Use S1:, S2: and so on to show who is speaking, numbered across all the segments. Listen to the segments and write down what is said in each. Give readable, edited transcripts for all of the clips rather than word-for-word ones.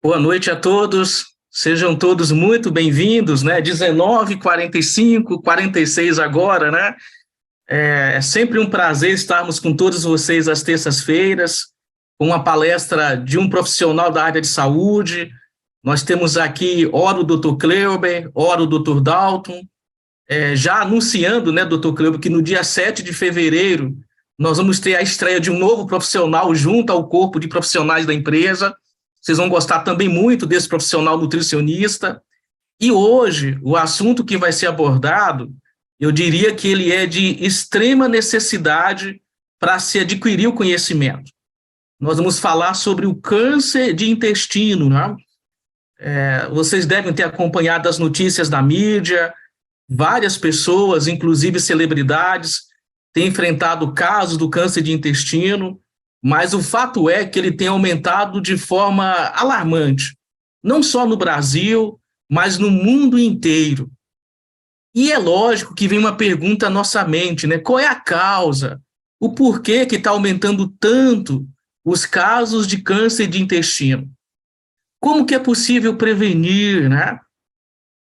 S1: Boa noite a todos, sejam todos muito bem-vindos, né? 19h45, 46 agora, né? É sempre um prazer estarmos com todos vocês às terças-feiras, com uma palestra de um profissional da área de saúde. Nós temos aqui, ora o Dr. Kleuber, ora o Dr. Dalton, já anunciando, né, Dr. Kleuber, que no dia 7 de fevereiro nós vamos ter a estreia de um novo profissional junto ao corpo de profissionais da empresa. Vocês vão gostar também muito desse profissional nutricionista. E hoje, o assunto que vai ser abordado, eu diria que ele é de extrema necessidade para se adquirir o conhecimento. Nós vamos falar sobre o câncer de intestino, né? Vocês devem ter acompanhado as notícias da mídia, várias pessoas, inclusive celebridades, têm enfrentado casos do câncer de intestino, mas o fato é que ele tem aumentado de forma alarmante, não só no Brasil, mas no mundo inteiro. E é lógico que vem uma pergunta à nossa mente, né? Qual é a causa? O porquê que está aumentando tanto os casos de câncer de intestino? Como que é possível prevenir, né?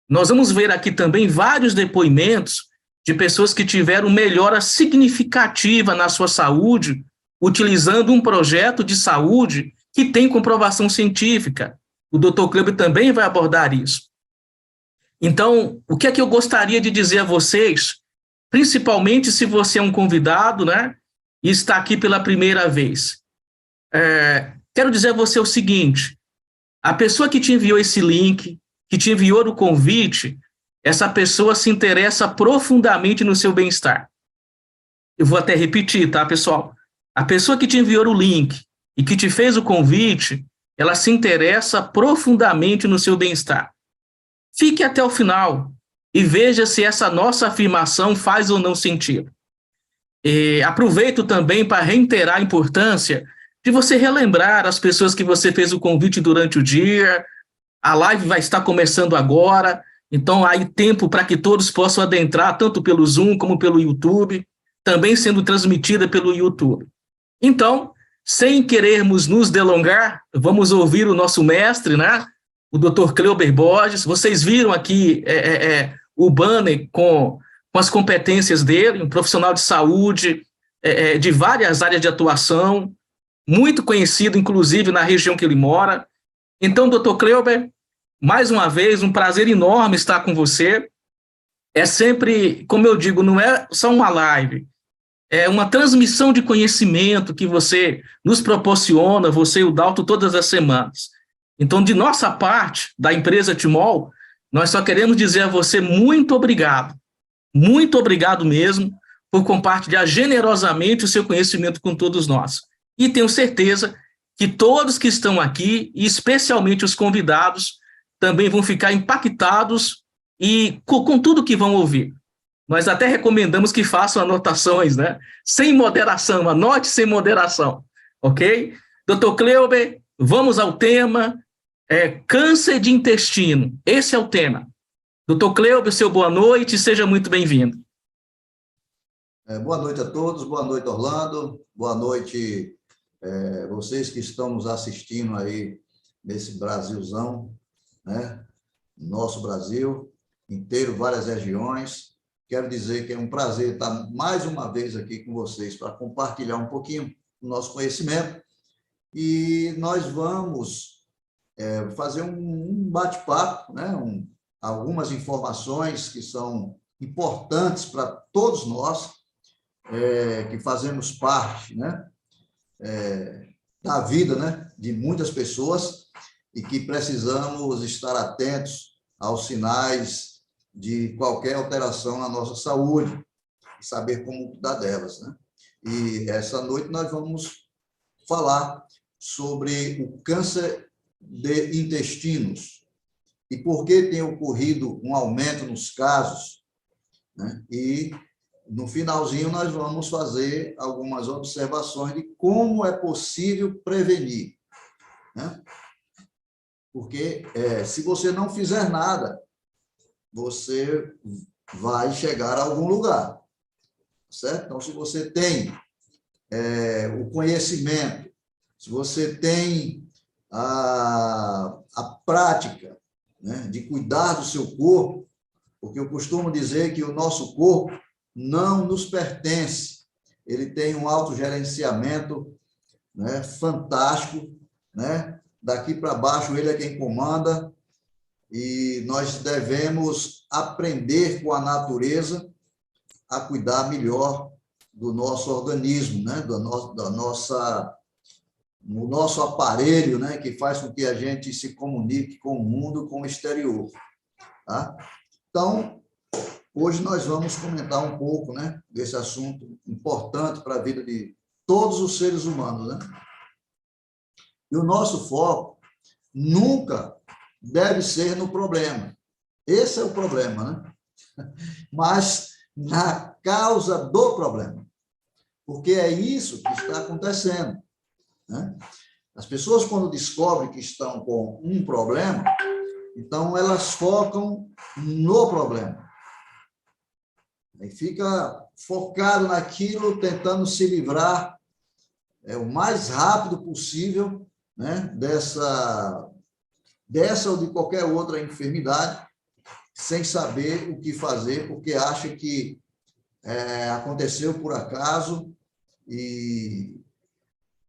S1: Nós vamos ver aqui também vários depoimentos de pessoas que tiveram melhora significativa na sua saúde, utilizando um projeto de saúde que tem comprovação científica. O Dr. Kleuber também vai abordar isso. Então, o que é que eu gostaria de dizer a vocês, principalmente se você é um convidado, né, e está aqui pela primeira vez? Quero dizer a você o seguinte: a pessoa que te enviou esse link, que te enviou o convite, essa pessoa se interessa profundamente no seu bem-estar. Eu vou até repetir, tá, pessoal? A pessoa que te enviou o link e que te fez o convite, ela se interessa profundamente no seu bem-estar. Fique até o final e veja se essa nossa afirmação faz ou não sentido. Aproveito também para reiterar a importância de você relembrar as pessoas que você fez o convite durante o dia. A live vai estar começando agora, então há tempo para que todos possam adentrar, tanto pelo Zoom como pelo YouTube, também sendo transmitida pelo YouTube. Então, sem querermos nos delongar, vamos ouvir o nosso mestre, né? O Dr. Kleuber Borges. Vocês viram aqui o banner com as competências dele, um profissional de saúde de várias áreas de atuação, muito conhecido, inclusive, na região que ele mora. Então, Dr. Kleuber, mais uma vez, um prazer enorme estar com você. É sempre, como eu digo, não é só uma live, é uma transmissão de conhecimento que você nos proporciona, você e o Dalton, todas as semanas. Então, de nossa parte, da empresa Timol, nós só queremos dizer a você muito obrigado mesmo, por compartilhar generosamente o seu conhecimento com todos nós. E tenho certeza que todos que estão aqui, e especialmente os convidados, também vão ficar impactados e com tudo que vão ouvir. Nós até recomendamos que façam anotações, né? Sem moderação, anote sem moderação, ok? Dr. Kleuber, vamos ao tema, câncer de intestino. Esse é o tema. Dr. Kleuber, seu boa noite, seja muito bem-vindo.
S2: Boa noite a todos, boa noite, Orlando, boa noite vocês que estão nos assistindo aí nesse Brasilzão, né? Nosso Brasil inteiro, várias regiões. Quero dizer que é um prazer estar mais uma vez aqui com vocês para compartilhar um pouquinho do nosso conhecimento. E nós vamos fazer um bate-papo, né? Algumas informações que são importantes para todos nós, que fazemos parte, né? Da vida, né? De muitas pessoas e que precisamos estar atentos aos sinais de qualquer alteração na nossa saúde e saber como cuidar delas, né? E essa noite nós vamos falar sobre o câncer de intestinos e por que tem ocorrido um aumento nos casos, né? E no finalzinho nós vamos fazer algumas observações de como é possível prevenir, né? Porque se você não fizer nada, você vai chegar a algum lugar, certo? Então, se você tem o conhecimento, se você tem a prática, né, de cuidar do seu corpo, porque eu costumo dizer que o nosso corpo não nos pertence, ele tem um autogerenciamento, né, fantástico, né? Daqui para baixo ele é quem comanda, e nós devemos aprender com a natureza a cuidar melhor do nosso organismo, né? Da nossa, no nosso aparelho, né? Que faz com que a gente se comunique com o mundo, com o exterior. Tá? Então, hoje nós vamos comentar um pouco, né, desse assunto importante para a vida de todos os seres humanos, né? E o nosso foco nunca deve ser no problema. Esse é o problema, né? Mas na causa do problema. Porque é isso que está acontecendo, né? As pessoas, quando descobrem que estão com um problema, então elas focam no problema. E fica focado naquilo, tentando se livrar o mais rápido possível, né, dessa ou de qualquer outra enfermidade, sem saber o que fazer, porque acha que aconteceu por acaso e,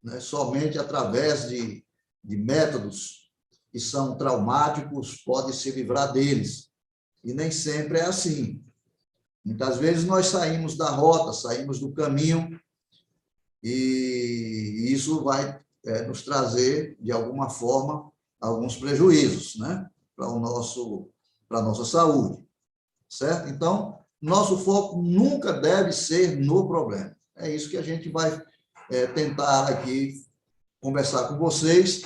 S2: né, somente através de métodos que são traumáticos pode se livrar deles. E nem sempre é assim. Muitas vezes nós saímos da rota, saímos do caminho, e isso vai nos trazer, de alguma forma, alguns prejuízos, né, para a nossa saúde, certo? Então, nosso foco nunca deve ser no problema. É isso que a gente vai tentar aqui conversar com vocês,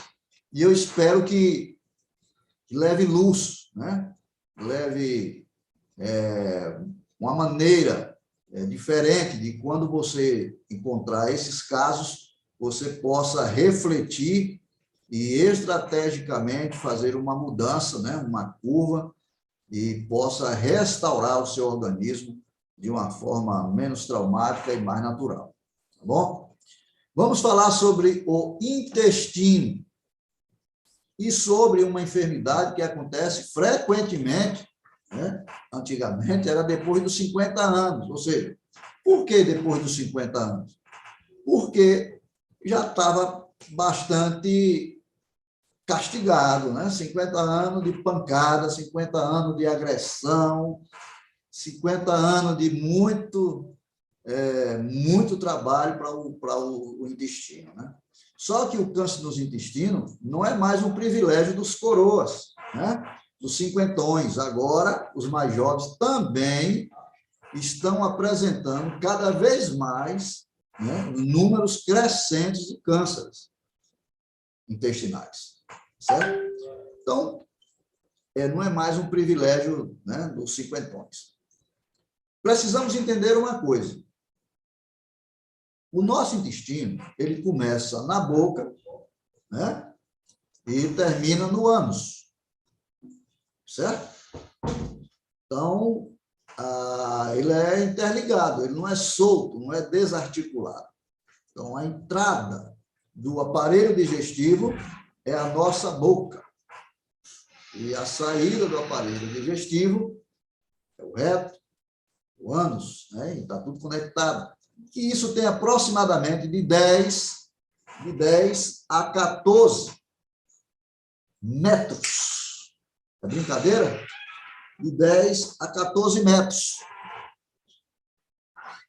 S2: e eu espero que leve luz, né? Leve uma maneira diferente de quando você encontrar esses casos, você possa refletir e estrategicamente fazer uma mudança, né, uma curva, e possa restaurar o seu organismo de uma forma menos traumática e mais natural. Tá bom? Vamos falar sobre o intestino e sobre uma enfermidade que acontece frequentemente, né? Antigamente era depois dos 50 anos, ou seja, por que depois dos 50 anos? Porque já estava bastante castigado, né? 50 anos de pancada, 50 anos de agressão, 50 anos de muito trabalho para o intestino, né? Só que o câncer dos intestinos não é mais um privilégio dos coroas, né? Dos cinquentões. Agora, os mais jovens também estão apresentando cada vez mais, né, números crescentes de cânceres intestinais, certo? Então, não é mais um privilégio, né, dos cinquentões. Precisamos entender uma coisa. O nosso intestino, ele começa na boca, né, e termina no ânus, certo? Então, ele é interligado, ele não é solto, não é desarticulado. Então, a entrada do aparelho digestivo é a nossa boca. E a saída do aparelho digestivo é o reto, o ânus, né? E está tudo conectado. Que isso tem aproximadamente de 10 a 14 metros. É brincadeira? De 10 a 14 metros.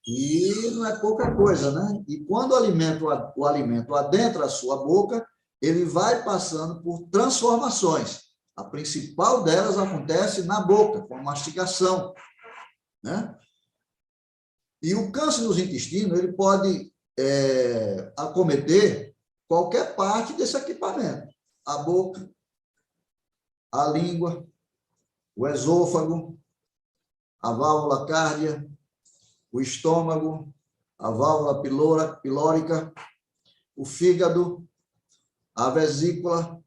S2: E não é pouca coisa, né? E quando o alimento adentra a sua boca, ele vai passando por transformações. A principal delas acontece na boca, com a mastigação, né? E o câncer nos intestinos, ele pode acometer qualquer parte desse equipamento. A boca, a língua, o esôfago, a válvula cárdia, o estômago, a válvula pilórica, o fígado, a vesícula,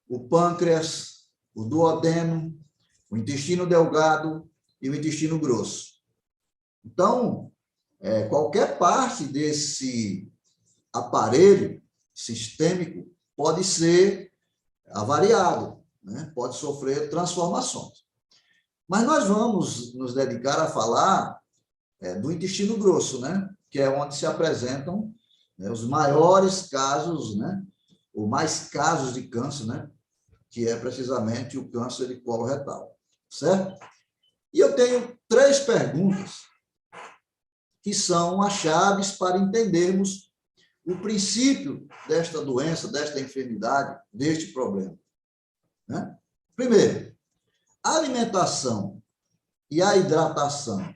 S2: o pâncreas, o duodeno, o intestino delgado e o intestino grosso. Então, qualquer parte desse aparelho sistêmico pode ser avariado, né? Pode sofrer transformações. Mas nós vamos nos dedicar a falar do intestino grosso, né? Que é onde se apresentam, né, os maiores casos, né? Ou mais casos de câncer, né? Que é precisamente o câncer de colo retal, certo? E eu tenho 3 perguntas que são as chaves para entendermos o princípio desta doença, desta enfermidade, deste problema, né? Primeiro, a alimentação e a hidratação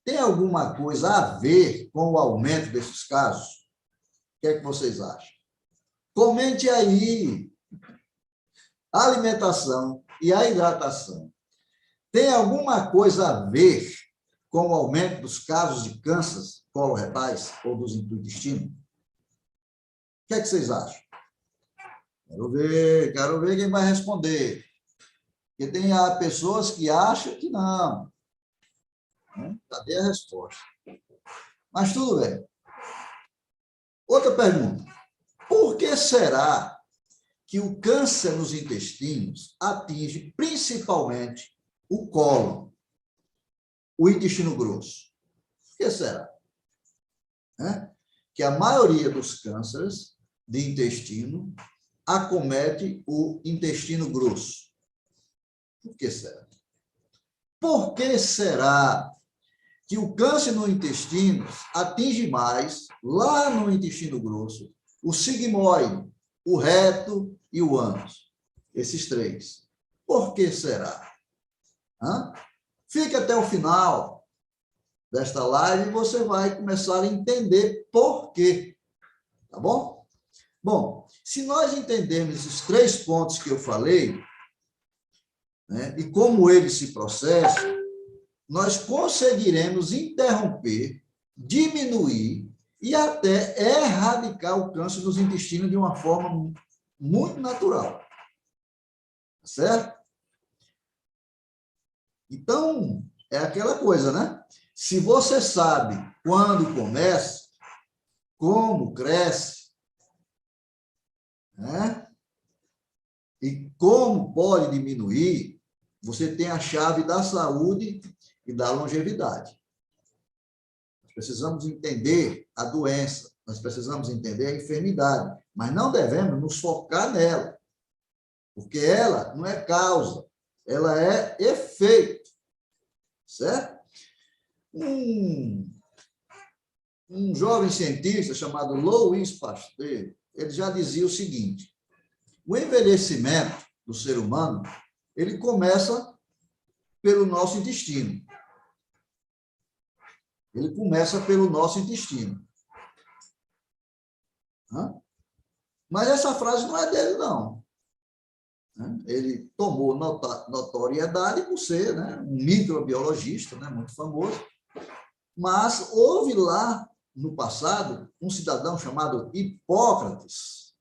S2: tem alguma coisa a ver com o aumento desses casos? O que é que vocês acham? Comente aí. A alimentação e a hidratação tem alguma coisa a ver com o aumento dos casos de câncer coloretais ou do intestino? O que é que vocês acham? Quero ver quem vai responder. Porque tem pessoas que acham que não. Cadê a resposta? Mas tudo bem. Outra pergunta. Por que será que o câncer nos intestinos atinge principalmente o cólon, o intestino grosso? Por que será? Que a maioria dos cânceres de intestino acomete o intestino grosso. Por que será? Por que será que o câncer no intestino atinge mais, lá no intestino grosso, o sigmoide, o reto e o ânus? Esses 3. Por que será? Fique até o final desta live e você vai começar a entender por quê. Tá bom? Bom, se nós entendermos esses 3 pontos que eu falei, né, e como eles se processam, nós conseguiremos interromper, diminuir e até erradicar o câncer dos intestinos de uma forma muito natural. Certo? Então, é aquela coisa, né? Se você sabe quando começa, como cresce, né? E como pode diminuir, você tem a chave da saúde e da longevidade. Nós precisamos entender a doença, nós precisamos entender a enfermidade, mas não devemos nos focar nela, porque ela não é causa, ela é efeito, certo? Um jovem cientista chamado Louis Pasteur, ele já dizia o seguinte: o envelhecimento do ser humano, ele começa pelo nosso intestino. Ele começa pelo nosso intestino. Mas essa frase não é dele, não. Ele tomou notoriedade por ser, né, um microbiologista, né, muito famoso. Mas houve lá, no passado, um cidadão chamado Hipócrates,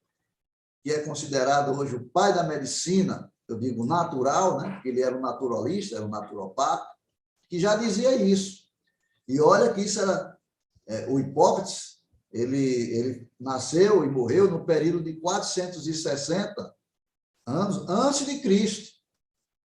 S2: que é considerado hoje o pai da medicina, eu digo natural, né, porque ele era um naturalista, era um naturopata, que já dizia isso. E olha que isso era... o Hipócrates, ele nasceu e morreu no período de 460 anos antes de Cristo,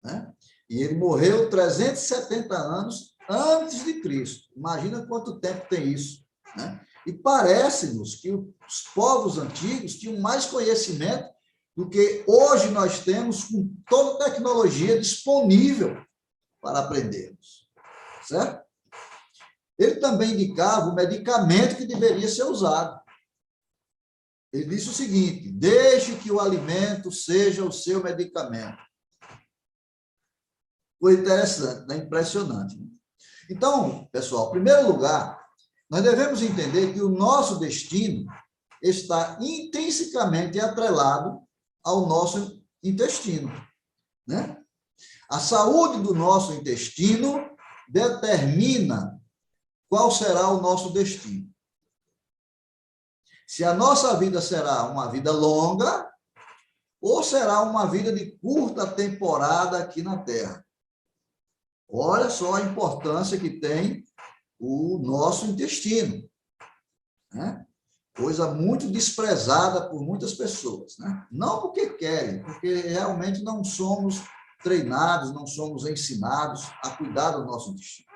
S2: né? E ele morreu 370 anos antes de Cristo. Imagina quanto tempo tem isso, né? E parece-nos que os povos antigos tinham mais conhecimento do que hoje nós temos, com toda a tecnologia disponível para aprendermos, certo? Ele também indicava o medicamento que deveria ser usado. Ele disse o seguinte: deixe que o alimento seja o seu medicamento. Foi interessante, né? Impressionante. Né? Então, pessoal, em primeiro lugar, nós devemos entender que o nosso destino está intrinsecamente atrelado ao nosso intestino, né? A saúde do nosso intestino determina qual será o nosso destino. Se a nossa vida será uma vida longa ou será uma vida de curta temporada aqui na Terra. Olha só a importância que tem o nosso intestino, né? coisa muito desprezada por muitas pessoas, né? Não porque querem, porque realmente não somos treinados, não somos ensinados a cuidar do nosso intestino.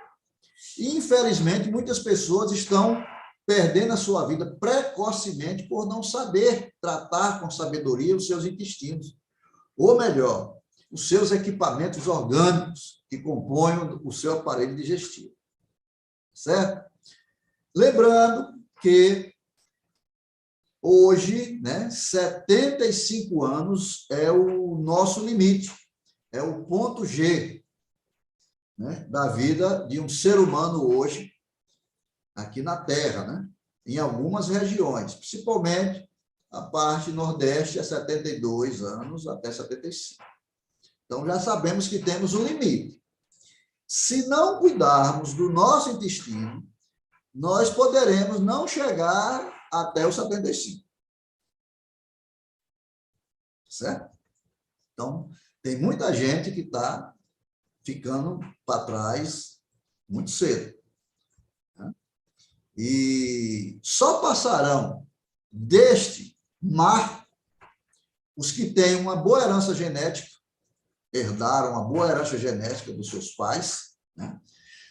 S2: E, infelizmente, muitas pessoas estão perdendo a sua vida precocemente por não saber tratar com sabedoria os seus intestinos. Ou melhor, os seus equipamentos orgânicos que compõem o seu aparelho digestivo. Certo? Lembrando que hoje, né, 75 anos é o nosso limite, é o ponto G, né, da vida de um ser humano hoje, aqui na Terra, né, em algumas regiões, principalmente a parte nordeste é 72 anos até 75. Então, já sabemos que temos um limite. Se não cuidarmos do nosso intestino, nós poderemos não chegar até os 75. Certo? Então, tem muita gente que está ficando para trás muito cedo. Né? E só passarão deste marco os que têm uma boa herança genética, herdaram uma boa herança genética dos seus pais, né?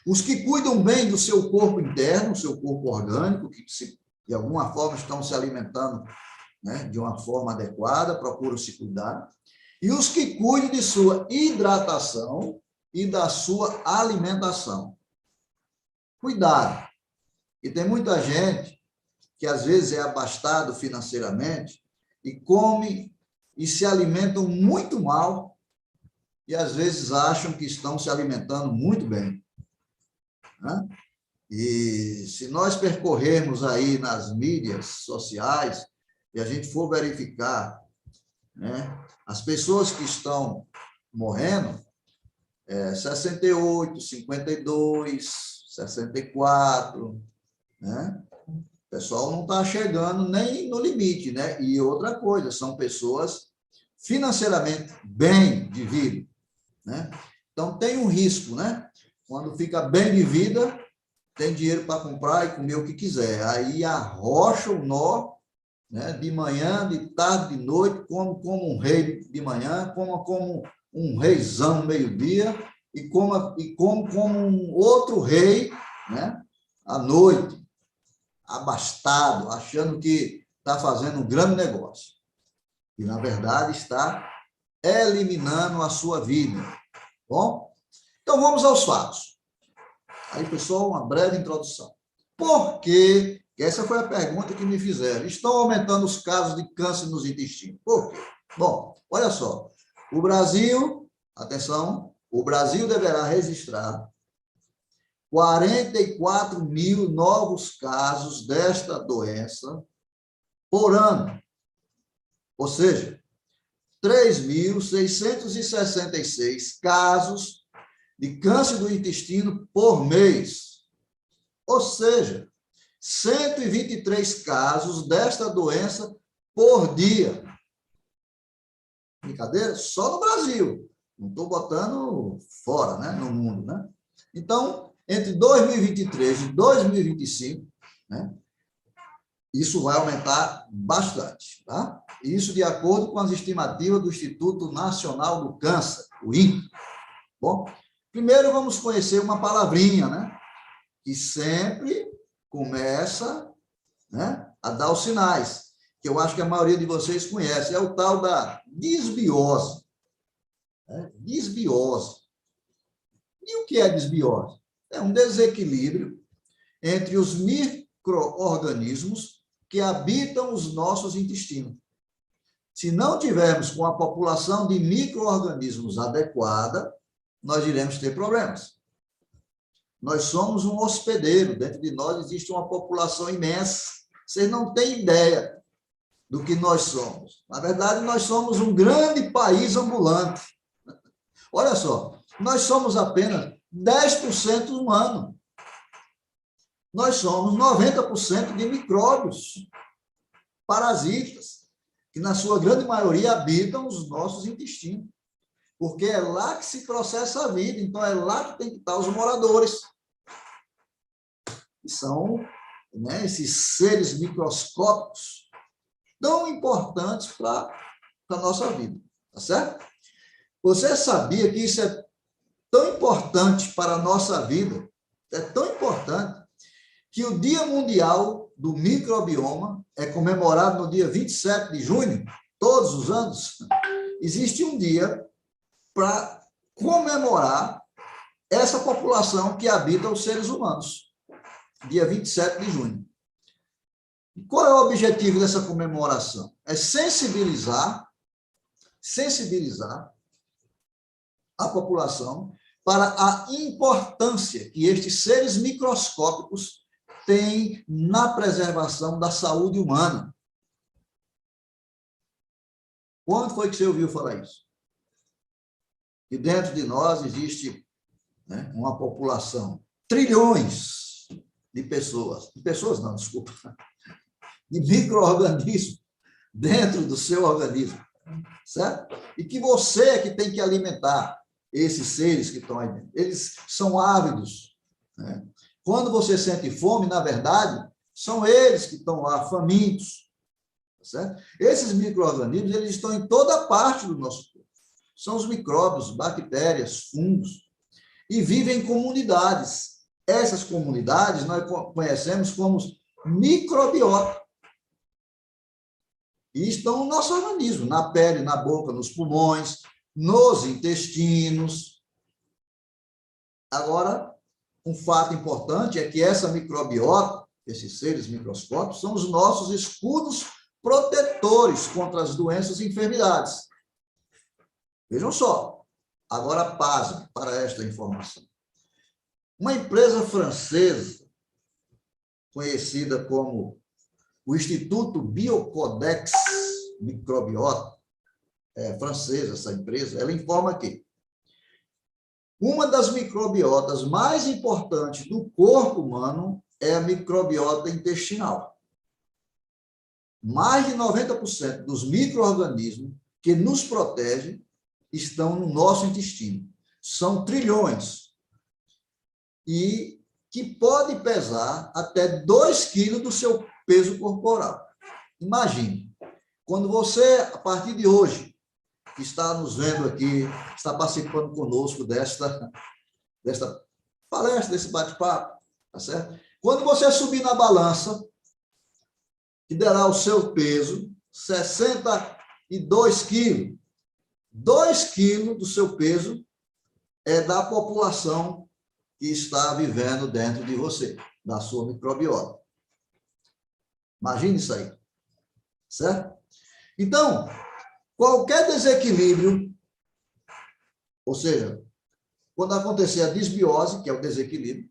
S2: Os que cuidam bem do seu corpo interno, seu corpo orgânico, que de alguma forma estão se alimentando, né, de uma forma adequada, procuram se cuidar, e os que cuidam de sua hidratação e da sua alimentação. Cuidado. E tem muita gente que às vezes é abastado financeiramente e come e se alimentam muito mal e às vezes acham que estão se alimentando muito bem. Né? E se nós percorrermos aí nas mídias sociais e a gente for verificar, né, as pessoas que estão morrendo, 68, 52, 64, né? O pessoal não está chegando nem no limite, né? E outra coisa, são pessoas financeiramente bem de vida, né? Então, tem um risco, né? Quando fica bem de vida, tem dinheiro para comprar e comer o que quiser. Aí arrocha o nó, né? De manhã, de tarde, de noite, come como um rei de manhã, come como um reizão meio-dia e come como um outro rei, né? À noite, abastado, achando que está fazendo um grande negócio. E, na verdade, está eliminando a sua vida. Bom? Então, vamos aos fatos. Aí, pessoal, uma breve introdução. Por quê? Essa foi a pergunta que me fizeram. Estão aumentando os casos de câncer nos intestinos. Por quê? Bom, olha só. O Brasil, atenção, o Brasil deverá registrar 44 mil novos casos desta doença por ano. Ou seja, 3.666 casos de câncer do intestino por mês. Ou seja, 123 casos desta doença por dia. Brincadeira? Só no Brasil. Não estou botando fora, né? No mundo, né? Então, entre 2023 e 2025, né? Isso vai aumentar bastante, tá? Isso de acordo com as estimativas do Instituto Nacional do Câncer, o INCA. Bom, primeiro vamos conhecer uma palavrinha, né? Que sempre começa, né, a dar os sinais, que eu acho que a maioria de vocês conhece, é o tal da disbiose. Né? Disbiose. E o que é disbiose? É um desequilíbrio entre os micro-organismos que habitam os nossos intestinos. Se não tivermos com a população de micro-organismos adequada, nós iremos ter problemas. Nós somos um hospedeiro, dentro de nós existe uma população imensa. Vocês não têm ideia do que nós somos. Na verdade, nós somos um grande país ambulante. Olha só, nós somos apenas 10% humano. Nós somos 90% de micróbios, parasitas, que na sua grande maioria habitam os nossos intestinos. Porque é lá que se processa a vida, então é lá que tem que estar os moradores. E são né, esses seres microscópicos tão importantes para a nossa vida, tá certo? Você sabia que isso é tão importante para a nossa vida, é tão importante, que o Dia Mundial do Microbioma é comemorado no dia 27 de junho, todos os anos. Existe um dia para comemorar essa população que habita os seres humanos, dia 27 de junho. Qual é o objetivo dessa comemoração? É sensibilizar a população para a importância que estes seres microscópicos têm na preservação da saúde humana. Quando foi que você ouviu falar isso? E dentro de nós existe, né, uma população, trilhões de pessoas não, desculpa, de micro-organismos dentro do seu organismo, certo? E que você é que tem que alimentar esses seres que estão aí dentro. Eles são ávidos, né? Quando você sente fome, na verdade, são eles que estão lá, famintos, certo? Esses micro-organismos, eles estão em toda parte do nosso corpo. São os micróbios, bactérias, fungos, e vivem em comunidades. Essas comunidades nós conhecemos como microbiota. E estão no nosso organismo, na pele, na boca, nos pulmões, nos intestinos. Agora, um fato importante é que essa microbiota, esses seres microscópicos, são os nossos escudos protetores contra as doenças e enfermidades. Vejam só, agora pasme para esta informação. Uma empresa francesa, conhecida como o Instituto Biocodex Microbiota, francesa essa empresa, ela informa que uma das microbiotas mais importantes do corpo humano é a microbiota intestinal. Mais de 90% dos micro-organismos que nos protegem estão no nosso intestino. São trilhões. E que pode pesar até 2 quilos do seu peso corporal. Imagine, quando você, a partir de hoje, que está nos vendo aqui, está participando conosco desta palestra, desse bate-papo, tá certo? Quando você subir na balança, que derá o seu peso, 62 quilos. 2 quilos do seu peso é da população que está vivendo dentro de você, da sua microbiota. Imagine isso aí, certo? Então, qualquer desequilíbrio, ou seja, quando acontecer a disbiose, que é o desequilíbrio,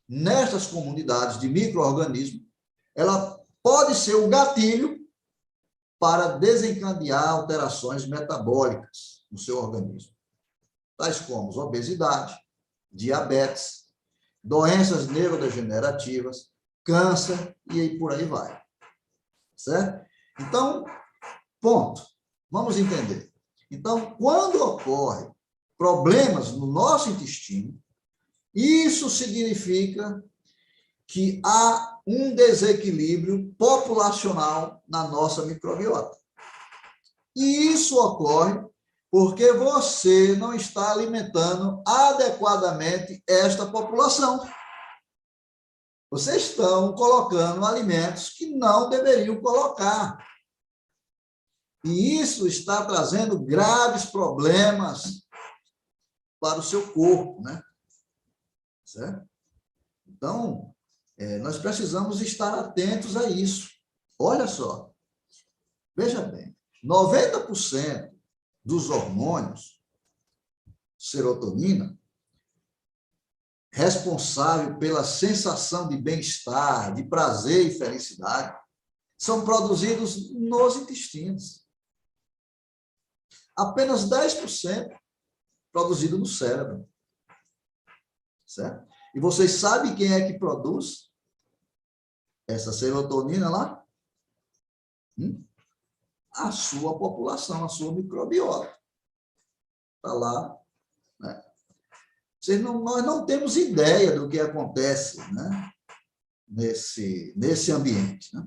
S2: nestas comunidades de micro-organismos, ela pode ser o gatilho para desencadear alterações metabólicas no seu organismo, tais como obesidade, diabetes, doenças neurodegenerativas, câncer e aí por aí vai. Certo? Então, ponto. Vamos entender. Então, quando ocorrem problemas no nosso intestino, isso significa que há um desequilíbrio populacional na nossa microbiota. E isso ocorre porque você não está alimentando adequadamente esta população. Vocês estão colocando alimentos que não deveriam colocar. E isso está trazendo graves problemas para o seu corpo, né? Certo? Então, nós precisamos estar atentos a isso. Olha só, veja bem, 90% dos hormônios, serotonina, responsável pela sensação de bem-estar, de prazer e felicidade, são produzidos nos intestinos. Apenas 10% produzido no cérebro. Certo? E vocês sabem quem é que produz essa serotonina lá? A sua população, a sua microbiota. Está lá, né? Nós não temos ideia do que acontece, né, nesse ambiente, né?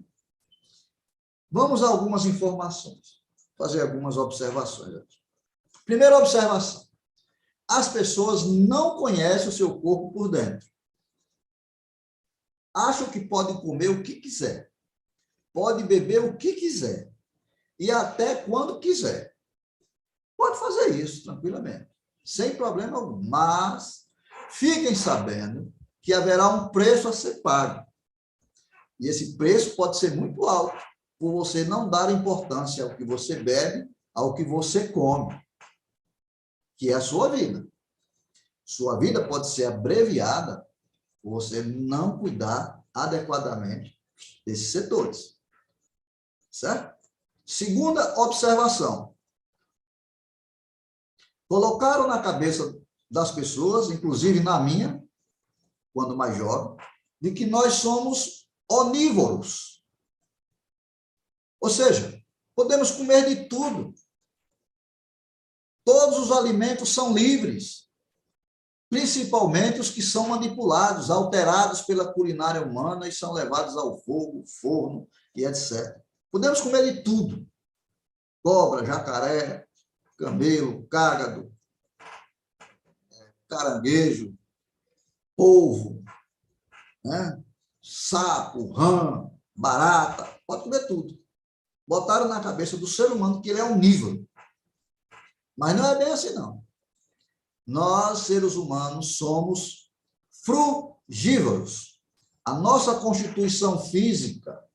S2: Vamos a algumas informações, fazer algumas observações. Primeira observação: as pessoas não conhecem o seu corpo por dentro. Acham que pode comer o que quiser, pode beber o que quiser, e até quando quiser. Pode fazer isso tranquilamente, sem problema algum. Mas fiquem sabendo que haverá um preço a ser pago. E esse preço pode ser muito alto, por você não dar importância ao que você bebe, ao que você come, que é a sua vida. Sua vida pode ser abreviada por você não cuidar adequadamente desses setores. Certo? Segunda observação. Colocaram na cabeça das pessoas, inclusive na minha, quando mais jovem, de que nós somos onívoros. Ou seja, podemos comer de tudo. Todos os alimentos são livres, principalmente os que são manipulados, alterados pela culinária humana e são levados ao fogo, forno e etc. Podemos comer de tudo. Cobra, jacaré, camelo, cágado, caranguejo, polvo, né? Sapo, rã, barata, pode comer tudo. Botaram na cabeça do ser humano que ele é onívoro. Mas não é bem assim, não. Nós, seres humanos, somos frugívoros. A nossa constituição física,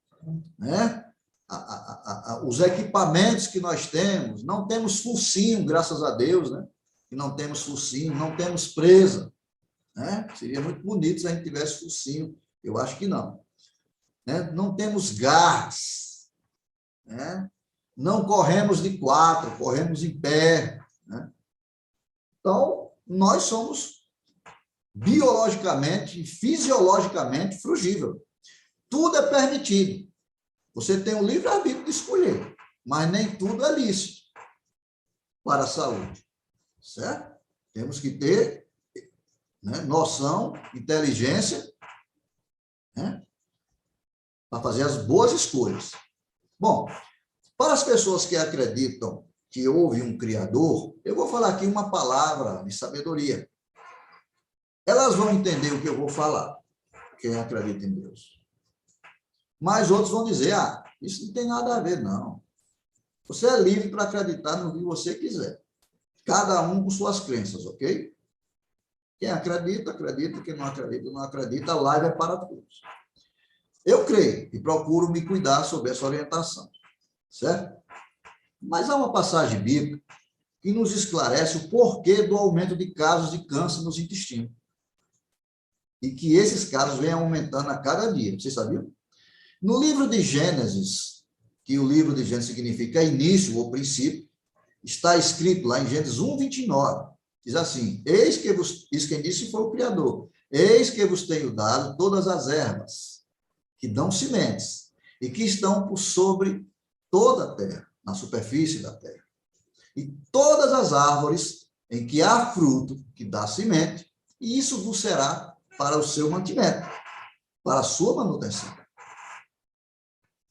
S2: né? Os equipamentos que nós temos, não temos focinho, graças a Deus, né? Que não temos focinho, não temos presa, né? Seria muito bonito se a gente tivesse focinho. Eu acho que não. Né? Não temos gás, né? Não corremos de quatro, corremos em pé, né? Então, nós somos biologicamente e fisiologicamente frugívoros. Tudo é permitido. Você tem o livre-arbítrio de escolher, mas nem tudo é lícito para a saúde. Certo? Temos que ter, né, noção, inteligência, né, para fazer as boas escolhas. Bom, para as pessoas que acreditam que houve um Criador, eu vou falar aqui uma palavra de sabedoria. Elas vão entender o que eu vou falar, quem acredita em Deus. Mas outros vão dizer, isso não tem nada a ver, não. Você é livre para acreditar no que você quiser. Cada um com suas crenças, ok? Quem acredita, acredita. Quem não acredita, não acredita. A live é para todos. Eu creio e procuro me cuidar sobre essa orientação. Certo? Mas há uma passagem bíblica que nos esclarece o porquê do aumento de casos de câncer nos intestinos. E que esses casos vêm aumentando a cada dia. Vocês sabiam? No livro de Gênesis, que o livro de Gênesis significa início ou princípio, está escrito lá em Gênesis 1:29, diz assim: eis que vos, isso quem disse foi o Criador, eis que vos tenho dado todas as ervas que dão sementes e que estão por sobre toda a terra, na superfície da terra, e todas as árvores em que há fruto que dá semente, e isso vos será para o seu mantimento, para a sua manutenção.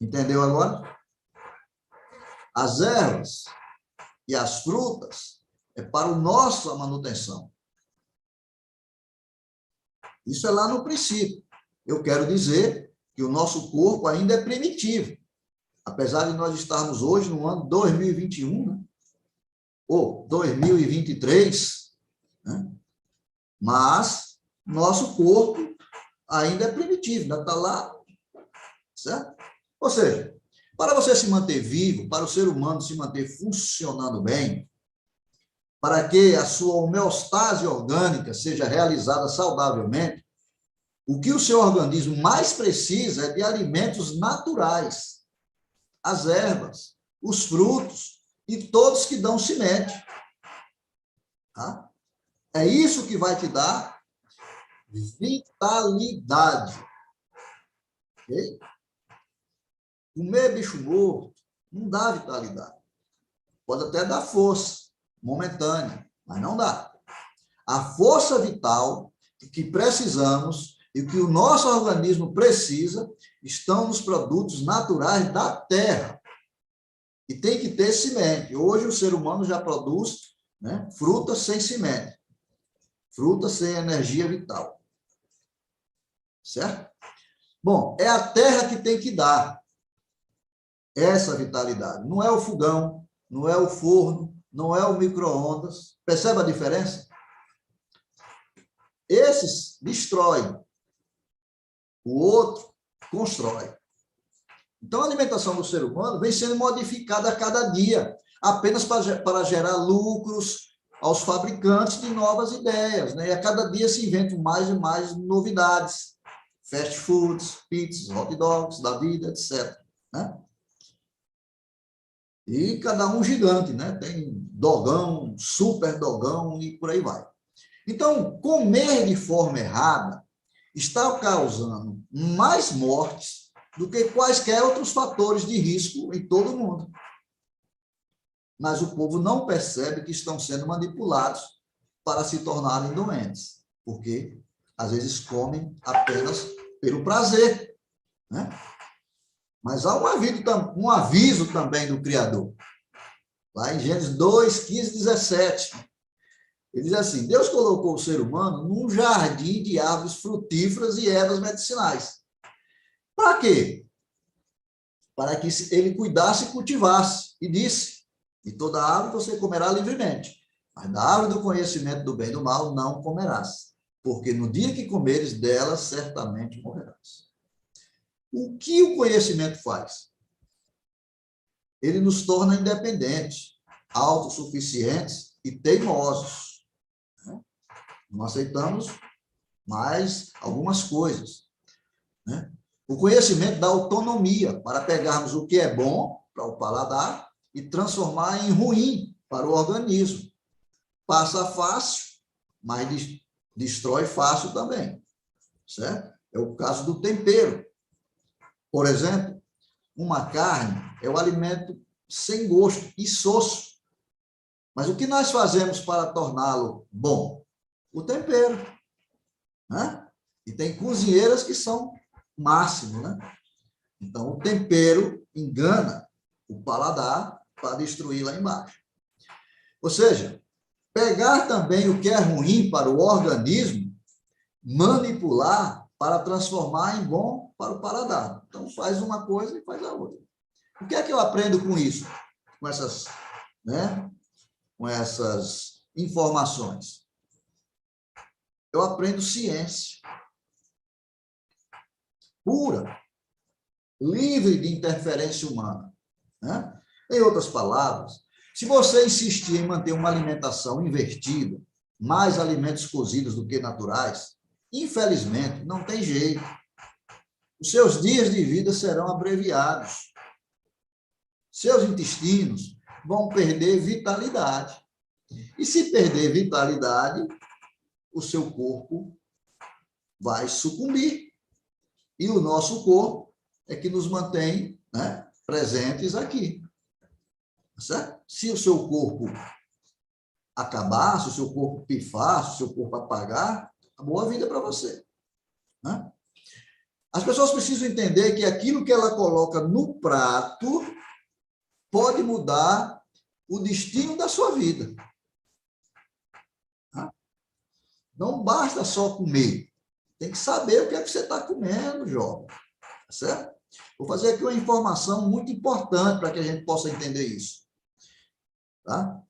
S2: Entendeu agora? As ervas e as frutas é para a nossa manutenção. Isso é lá no princípio. Eu quero dizer que o nosso corpo ainda é primitivo. Apesar de nós estarmos hoje no ano 2021, né? Ou 2023, né? Mas nosso corpo ainda é primitivo, ainda está lá, certo? Ou seja, para você se manter vivo, para o ser humano se manter funcionando bem, para que a sua homeostase orgânica seja realizada saudavelmente, o que o seu organismo mais precisa é de alimentos naturais, as ervas, os frutos e todos que dão semente. Tá? É isso que vai te dar vitalidade. Ok? Comer bicho morto não dá vitalidade. Pode até dar força momentânea, mas não dá. A força vital que precisamos E o que o nosso organismo precisa estão nos produtos naturais da terra. E tem que ter semente. Hoje o ser humano já produz, né, frutas sem semente. Frutas sem energia vital. Certo? Bom, é a terra que tem que dar essa vitalidade. Não é o fogão, não é o forno, não é o micro-ondas. Percebe a diferença? Esses destroem. O outro constrói. Então, a alimentação do ser humano vem sendo modificada a cada dia, apenas para gerar lucros aos fabricantes de novas ideias, né? E a cada dia se inventam mais e mais novidades. Fast foods, pizzas, hot dogs, da vida, etc. Né? E cada um gigante, né? Tem dogão, super dogão e por aí vai. Então, comer de forma errada está causando mais mortes do que quaisquer outros fatores de risco em todo o mundo. Mas o povo não percebe que estão sendo manipulados para se tornarem doentes, porque às vezes comem apenas pelo prazer, né? Mas há um aviso também do Criador. Lá em Gênesis 2, 15, 17. Ele diz assim: Deus colocou o ser humano num jardim de árvores frutíferas e ervas medicinais. Para quê? Para que ele cuidasse e cultivasse. E disse: de toda árvore você comerá livremente, mas da árvore do conhecimento do bem e do mal não comerás, porque no dia que comeres dela, certamente morrerás. O que o conhecimento faz? Ele nos torna independentes, autossuficientes e teimosos. Não aceitamos mais algumas coisas, né? O conhecimento dá autonomia para pegarmos o que é bom para o paladar e transformar em ruim para o organismo. Passa fácil, mas destrói fácil também, certo? É o caso do tempero. Por exemplo, uma carne é o alimento sem gosto e soço. Mas o que nós fazemos para torná-lo bom? O tempero, né? E tem cozinheiras que são máximo, né? Então, o tempero engana o paladar para destruir lá embaixo. Ou seja, pegar também o que é ruim para o organismo, manipular para transformar em bom para o paladar. Então, faz uma coisa e faz a outra. O que é que eu aprendo com isso? Com essas, né? Com essas informações? Eu aprendo ciência pura, livre de interferência humana, né? Em outras palavras, se você insistir em manter uma alimentação invertida, mais alimentos cozidos do que naturais, infelizmente, não tem jeito. Os seus dias de vida serão abreviados. Seus intestinos vão perder vitalidade. E se perder vitalidade, o seu corpo vai sucumbir. E o nosso corpo é que nos mantém, né, presentes aqui. Certo? Se o seu corpo acabar, se o seu corpo pifar, se o seu corpo apagar, boa vida para você. Né? As pessoas precisam entender que aquilo que ela coloca no prato pode mudar o destino da sua vida. Né? Não basta só comer. Tem que saber o que é que você está comendo, jovem. Certo? Vou fazer aqui uma informação muito importante para que a gente possa entender isso. Tá?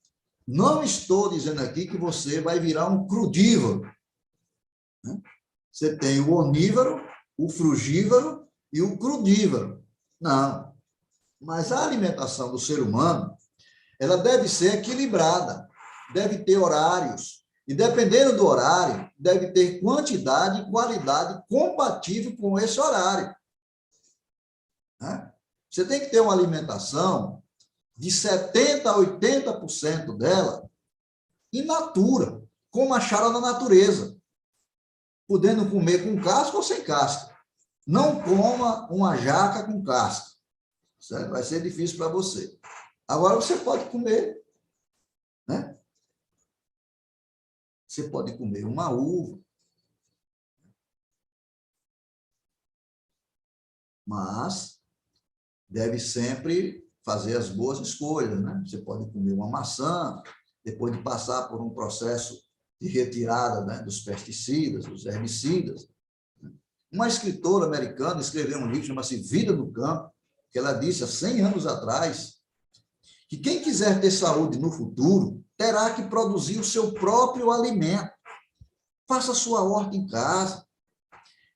S2: Não estou dizendo aqui que você vai virar um crudívoro. Né? Você tem o onívoro, o frugívoro e o crudívoro. Não. Mas a alimentação do ser humano, ela deve ser equilibrada, deve ter horários. E dependendo do horário, deve ter quantidade e qualidade compatível com esse horário. Né? Você tem que ter uma alimentação de 70% a 80% dela in natura, como achada na natureza, podendo comer com casca ou sem casca. Não coma uma jaca com casca, certo? Vai ser difícil para você. Agora você pode comer, né? Você pode comer uma uva, mas deve sempre fazer as boas escolhas, né? Você pode comer uma maçã, depois de passar por um processo de retirada, né, dos pesticidas, dos herbicidas. Uma escritora americana escreveu um livro, chama-se Vida no Campo, que ela disse há 100 anos atrás que quem quiser ter saúde no futuro terá que produzir o seu próprio alimento. Faça sua horta em casa.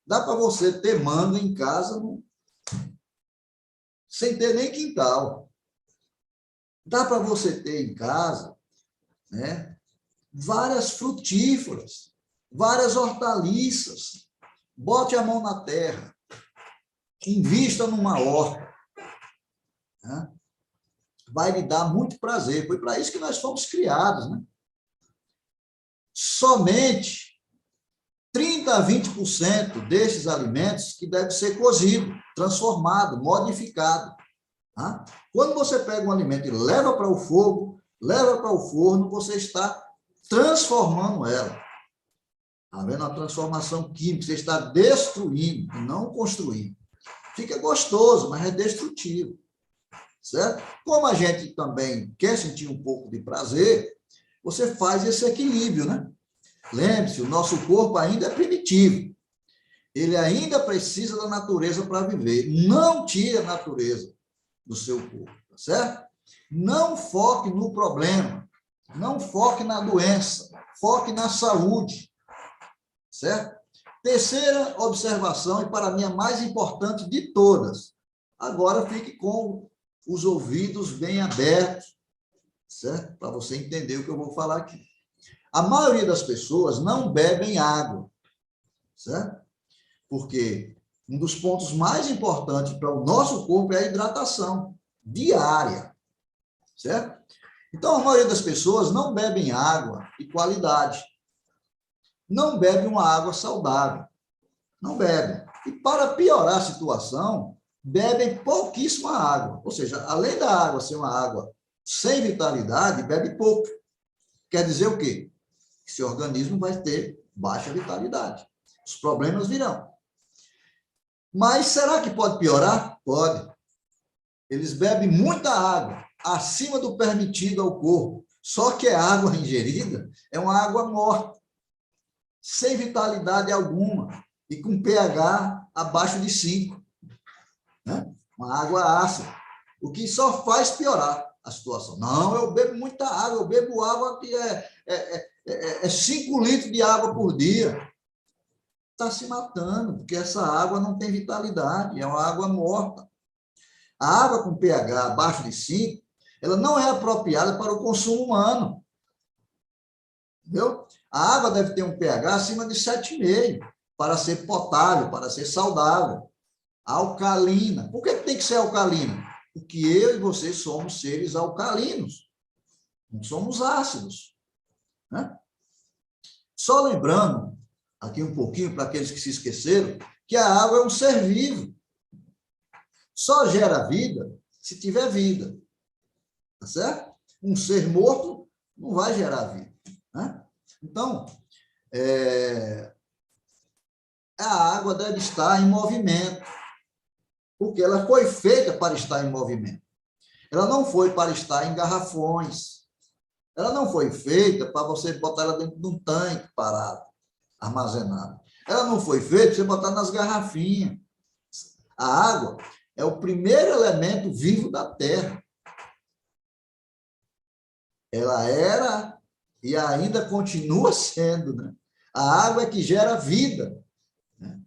S2: Dá para você ter manga em casa sem ter nem quintal. Dá para você ter em casa, né, várias frutíferas, várias hortaliças. Bote a mão na terra. Invista numa horta. Né? Vai lhe dar muito prazer. Foi para isso que nós fomos criados, né? Somente 30 a 20% desses alimentos que deve ser cozido, transformado, modificado. Tá? Quando você pega um alimento e leva para o fogo, leva para o forno, você está transformando ela. Está vendo a transformação química? Você está destruindo e não construindo. Fica gostoso, mas é destrutivo. Certo? Como a gente também quer sentir um pouco de prazer, você faz esse equilíbrio, né? Lembre-se, o nosso corpo ainda é primitivo. Ele ainda precisa da natureza para viver. Não tire a natureza do seu corpo, tá certo? Não foque no problema. Não foque na doença. Foque na saúde. Certo? Terceira observação, e para mim a mais importante de todas. Agora fique com os ouvidos bem abertos, certo? Para você entender o que eu vou falar aqui. A maioria das pessoas não bebem água, certo? Porque um dos pontos mais importantes para o nosso corpo é a hidratação diária, certo? Então, a maioria das pessoas não bebem água de qualidade. Não bebe uma água saudável. Não bebe. E para piorar a situação, bebem pouquíssima água. Ou seja, além da água ser uma água sem vitalidade, bebe pouco. Quer dizer o quê? Que seu organismo vai ter baixa vitalidade. Os problemas virão. Mas será que pode piorar? Pode. Eles bebem muita água, acima do permitido ao corpo. Só que a água ingerida é uma água morta, sem vitalidade alguma, e com pH abaixo de 5. Né? Uma água ácida, o que só faz piorar a situação. Não, eu bebo muita água, eu bebo água que é 5 litros de água por dia. Está se matando, porque essa água não tem vitalidade, é uma água morta. A água com pH abaixo de 5, ela não é apropriada para o consumo humano. Entendeu? A água deve ter um pH acima de 7,5 para ser potável, para ser saudável. Alcalina. Por que tem que ser alcalina? Porque eu e você somos seres alcalinos. Não somos ácidos. Né? Só lembrando, aqui um pouquinho para aqueles que se esqueceram, que a água é um ser vivo. Só gera vida se tiver vida. Tá certo? Um ser morto não vai gerar vida. Né? Então, a água deve estar em movimento, porque ela foi feita para estar em movimento. Ela não foi para estar em garrafões. Ela não foi feita para você botar ela dentro de um tanque parado, armazenado. Ela não foi feita para você botar nas garrafinhas. A água é o primeiro elemento vivo da Terra. Ela era e ainda continua sendo, né? A água é que gera vida. Né?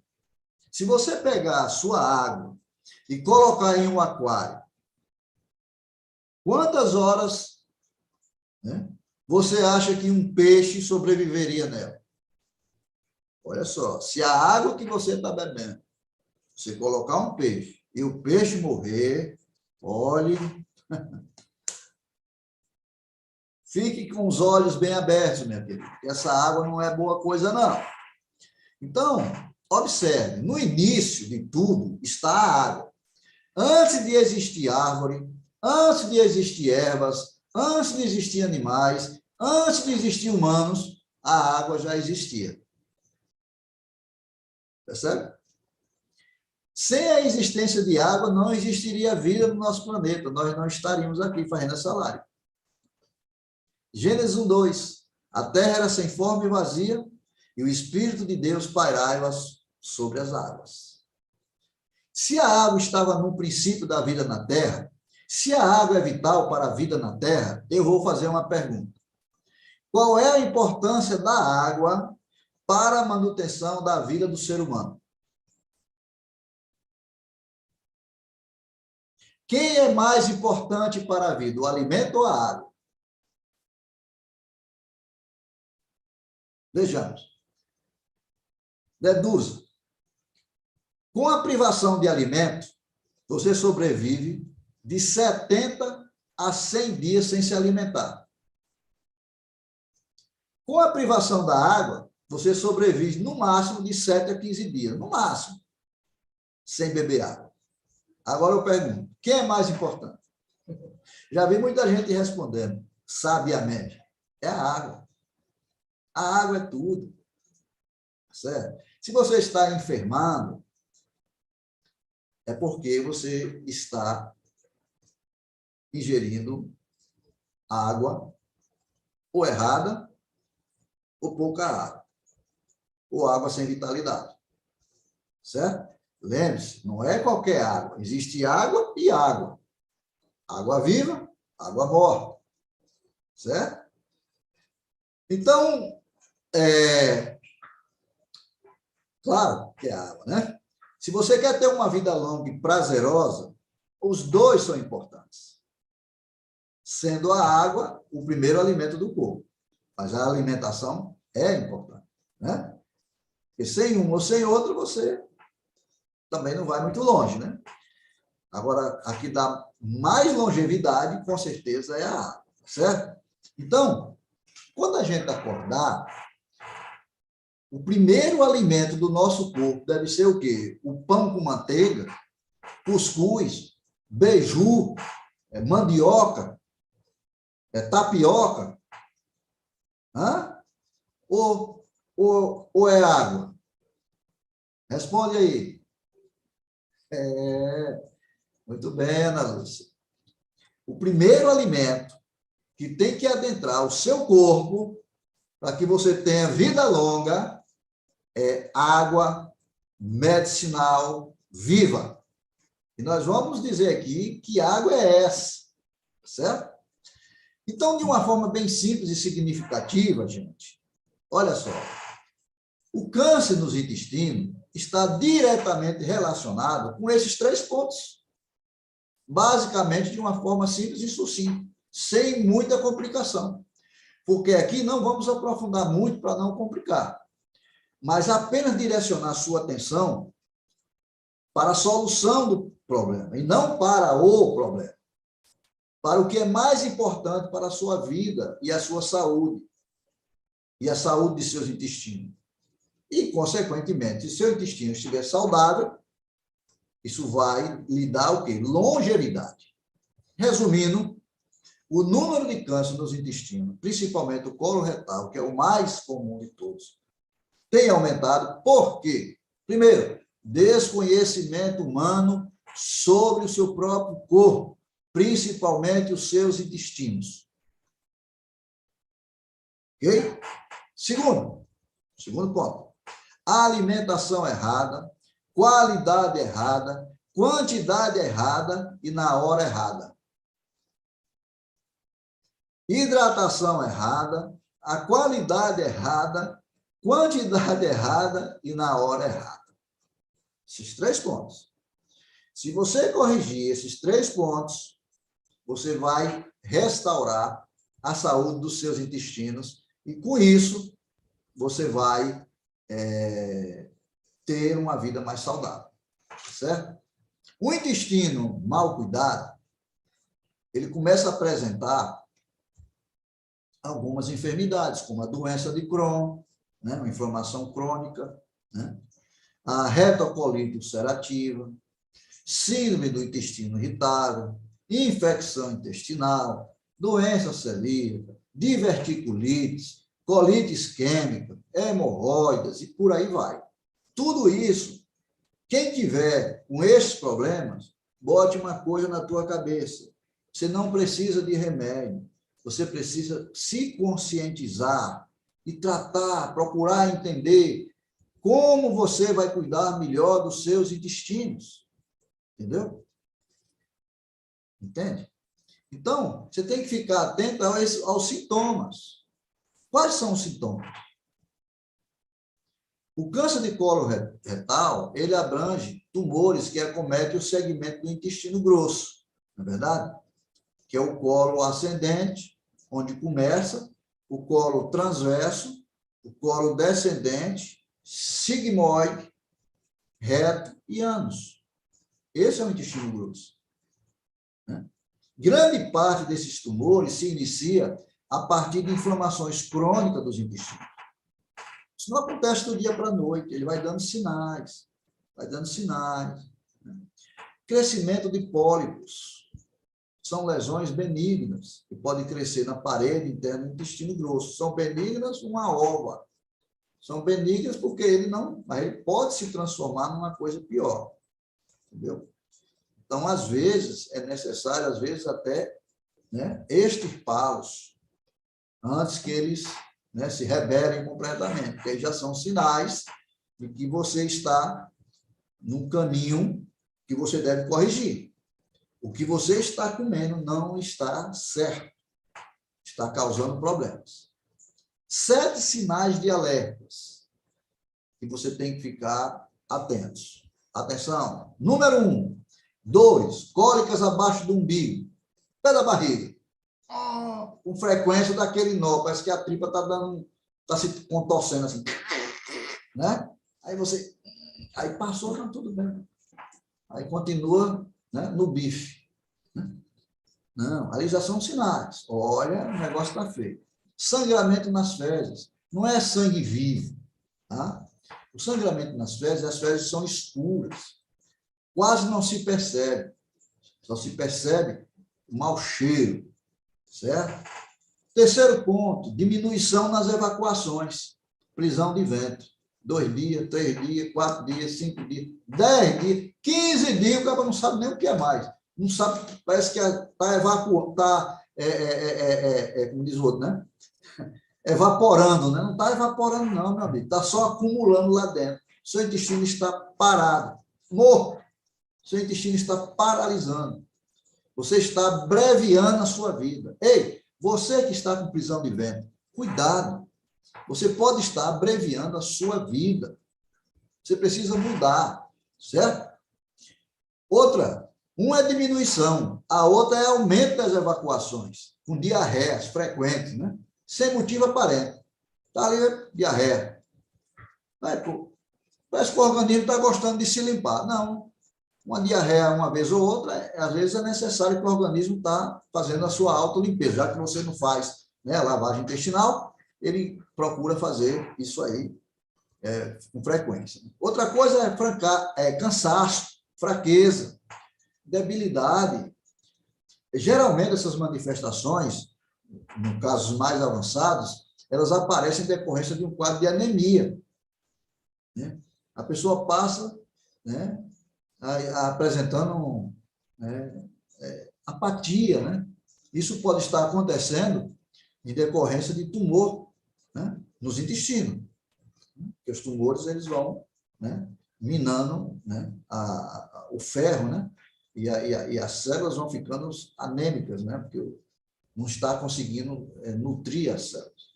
S2: Se você pegar a sua água e colocar em um aquário, quantas horas, né, você acha que um peixe sobreviveria nela? Olha só, se a água que você está bebendo, você colocar um peixe e o peixe morrer, olhe, fique com os olhos bem abertos, minha querida, porque essa água não é boa coisa, não. Então, observe, no início de tudo está a água. Antes de existir árvore, antes de existir ervas, antes de existir animais, antes de existir humanos, a água já existia. Percebe? Sem a existência de água, não existiria vida no nosso planeta. Nós não estaríamos aqui fazendo essa live. Gênesis 1:2. A terra era sem forma e vazia, e o Espírito de Deus pairava sobre as águas. Se a água estava no princípio da vida na terra, se a água é vital para a vida na terra, eu vou fazer uma pergunta. Qual é a importância da água para a manutenção da vida do ser humano? Quem é mais importante para a vida, o alimento ou a água? Vejamos. Deduza. Com a privação de alimento, você sobrevive de 70 a 100 dias sem se alimentar. Com a privação da água, você sobrevive no máximo de 7 a 15 dias, no máximo, sem beber água. Agora eu pergunto, quem é mais importante? Já vi muita gente respondendo, sabiamente, é a água. A água é tudo. Certo? Se você está enfermando, é porque você está ingerindo água ou errada ou pouca água, ou água sem vitalidade. Certo? Lembre-se, não é qualquer água. Existe água e água. Água viva, água morta. Certo? Então, claro que é água, né? Se você quer ter uma vida longa e prazerosa, os dois são importantes. Sendo a água o primeiro alimento do corpo. Mas a alimentação é importante, né? Porque sem um ou sem outro, você também não vai muito longe, né? Agora, a que dá mais longevidade, com certeza, é a água, certo? Então, quando a gente acordar, o primeiro alimento do nosso corpo deve ser o quê? O pão com manteiga, cuscuz, beiju, mandioca, tapioca. Hã? Ou é água? Responde aí. Muito bem, Ana Lúcia. O primeiro alimento que tem que adentrar o seu corpo para que você tenha vida longa é água medicinal viva. E nós vamos dizer aqui que água é essa, certo? Então, de uma forma bem simples e significativa, gente, olha só, o câncer nos intestinos está diretamente relacionado com esses 3 pontos. Basicamente, de uma forma simples e sucinta, sem muita complicação. Porque aqui não vamos aprofundar muito para não complicar, mas apenas direcionar sua atenção para a solução do problema, e não para o problema. Para o que é mais importante para a sua vida e a sua saúde, e a saúde de seus intestinos. E, consequentemente, se seu intestino estiver saudável, isso vai lhe dar o quê? Longevidade. Resumindo, o número de câncer nos intestinos, principalmente o coloretal, que é o mais comum de todos, tem aumentado. Por quê? Primeiro, desconhecimento humano sobre o seu próprio corpo, principalmente os seus intestinos. Ok? Segundo ponto. Alimentação errada, qualidade errada, quantidade errada e na hora errada. Hidratação errada, a qualidade errada, quantidade errada e na hora errada. Esses 3 pontos. Se você corrigir esses 3 pontos, você vai restaurar a saúde dos seus intestinos e, com isso, você vai ter uma vida mais saudável, certo? O intestino mal cuidado, ele começa a apresentar algumas enfermidades, como a doença de Crohn, né, uma inflamação crônica, né, a retocolite ulcerativa, síndrome do intestino irritável, infecção intestinal, doença celíaca, diverticulites, colite isquêmica, hemorroidas e por aí vai. Tudo isso Quem tiver com esses problemas, bote uma coisa na tua cabeça. Você não precisa de remédio. Você precisa se conscientizar e tratar, procurar entender como você vai cuidar melhor dos seus intestinos. Entendeu? Entende? Então, você tem que ficar atento aos sintomas. Quais são os sintomas? O câncer de colo retal, ele abrange tumores que acometem o segmento do intestino grosso, não é verdade? Que é o colo ascendente, onde começa, o colo transverso, o colo descendente, sigmoide, reto e ânus. Esse é o intestino grosso. Né? Grande parte desses tumores se inicia a partir de inflamações crônicas dos intestinos. Isso não acontece do dia para a noite, ele vai dando sinais, vai dando sinais. Né? Crescimento de pólipos. São lesões benignas, que podem crescer na parede interna do intestino grosso. São benignas uma ova. São benignas porque ele pode se transformar numa coisa pior. Entendeu? Então, às vezes, é necessário, às vezes, até extirpá-los antes que eles se rebelem completamente, porque aí já são sinais de que você está num caminho que você deve corrigir. O que você está comendo não está certo, está causando problemas. 7 sinais de alertas que você tem que ficar atentos. Atenção. Número 1, dores, cólicas abaixo do umbigo, pé da barriga. Com frequência daquele nó, parece que a tripa está se contorcendo assim, né? Aí passou, não, tudo bem. Aí continua, né, no bife. Não, ali já são sinais. Olha, o negócio está feio. Sangramento nas fezes. Não é sangue vivo, tá? O sangramento nas fezes, as fezes são escuras. Quase não se percebe. Só se percebe o mau cheiro, certo? Terceiro ponto, diminuição nas evacuações. Prisão de ventre. 2 dias, 3 dias, 4 dias, 5 dias, 10 dias, 15 dias, o cara não sabe nem o que é mais. Não sabe, parece que está evacuando, está, como diz o outro, né? Evaporando, né? Não está evaporando não, meu amigo. Está só acumulando lá dentro. Seu intestino está parado, morto. Seu intestino está paralisando. Você está abreviando a sua vida. Ei, você que está com prisão de ventre, cuidado. Você pode estar abreviando a sua vida. Você precisa mudar, certo? Outra, uma é diminuição, a outra é aumento das evacuações, com diarreias frequentes, né? Sem motivo aparente. Está ali, diarreia. Parece que o organismo está gostando de se limpar. Não. Uma diarreia uma vez ou outra, às vezes é necessário que o organismo está fazendo a sua autolimpeza. Já que você não faz, né, a lavagem intestinal, ele procura fazer isso aí com frequência. Outra coisa é cansaço, fraqueza, debilidade. Geralmente, essas manifestações, em casos mais avançados, elas aparecem em decorrência de um quadro de anemia. Né? A pessoa passa, né, apresentando apatia. Né? Isso pode estar acontecendo em decorrência de tumor, né, nos intestinos. Porque os tumores eles vão, né, minando, né, o ferro, né, e as células vão ficando anêmicas, né, porque não está conseguindo nutrir as células.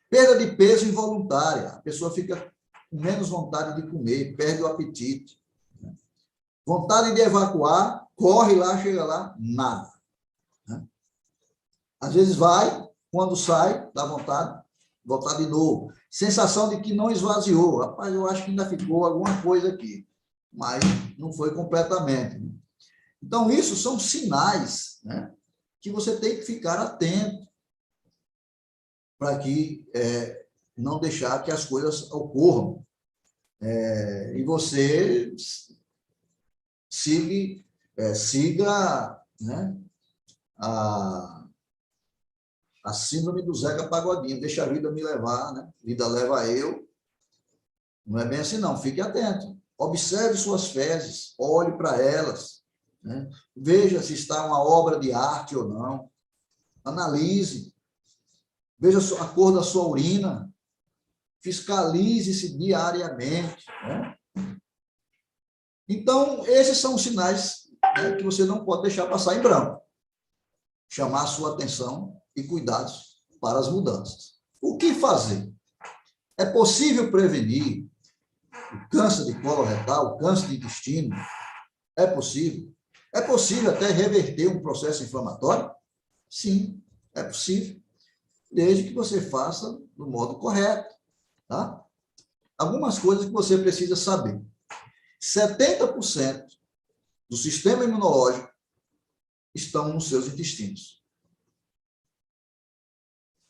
S2: Perda de peso involuntária. A pessoa fica com menos vontade de comer, perde o apetite. Né? Vontade de evacuar, corre lá, chega lá, nada. Né? Às vezes vai, quando sai, dá vontade, voltar de novo. Sensação de que não esvaziou. Rapaz, eu acho que ainda ficou alguma coisa aqui, mas não foi completamente. Né? Então, isso são sinais, né, que você tem que ficar atento para que não deixar que as coisas ocorram. E você siga, né, a síndrome do Zeca Pagodinho, deixa a vida me levar, né? Vida leva eu. Não é bem assim, não. Fique atento. Observe suas fezes, olhe para elas, né? Veja se está uma obra de arte ou não. Analise. Veja a cor da sua urina. Fiscalize-se diariamente, né? Então, esses são os sinais, né, que você não pode deixar passar em branco. Chamar a sua atenção e cuidados para as mudanças. O que fazer? É possível prevenir o câncer de colo retal, o câncer de intestino? É possível. É possível até reverter um processo inflamatório? Sim, é possível. Desde que você faça do modo correto, tá? Algumas coisas que você precisa saber. 70% do sistema imunológico estão nos seus intestinos.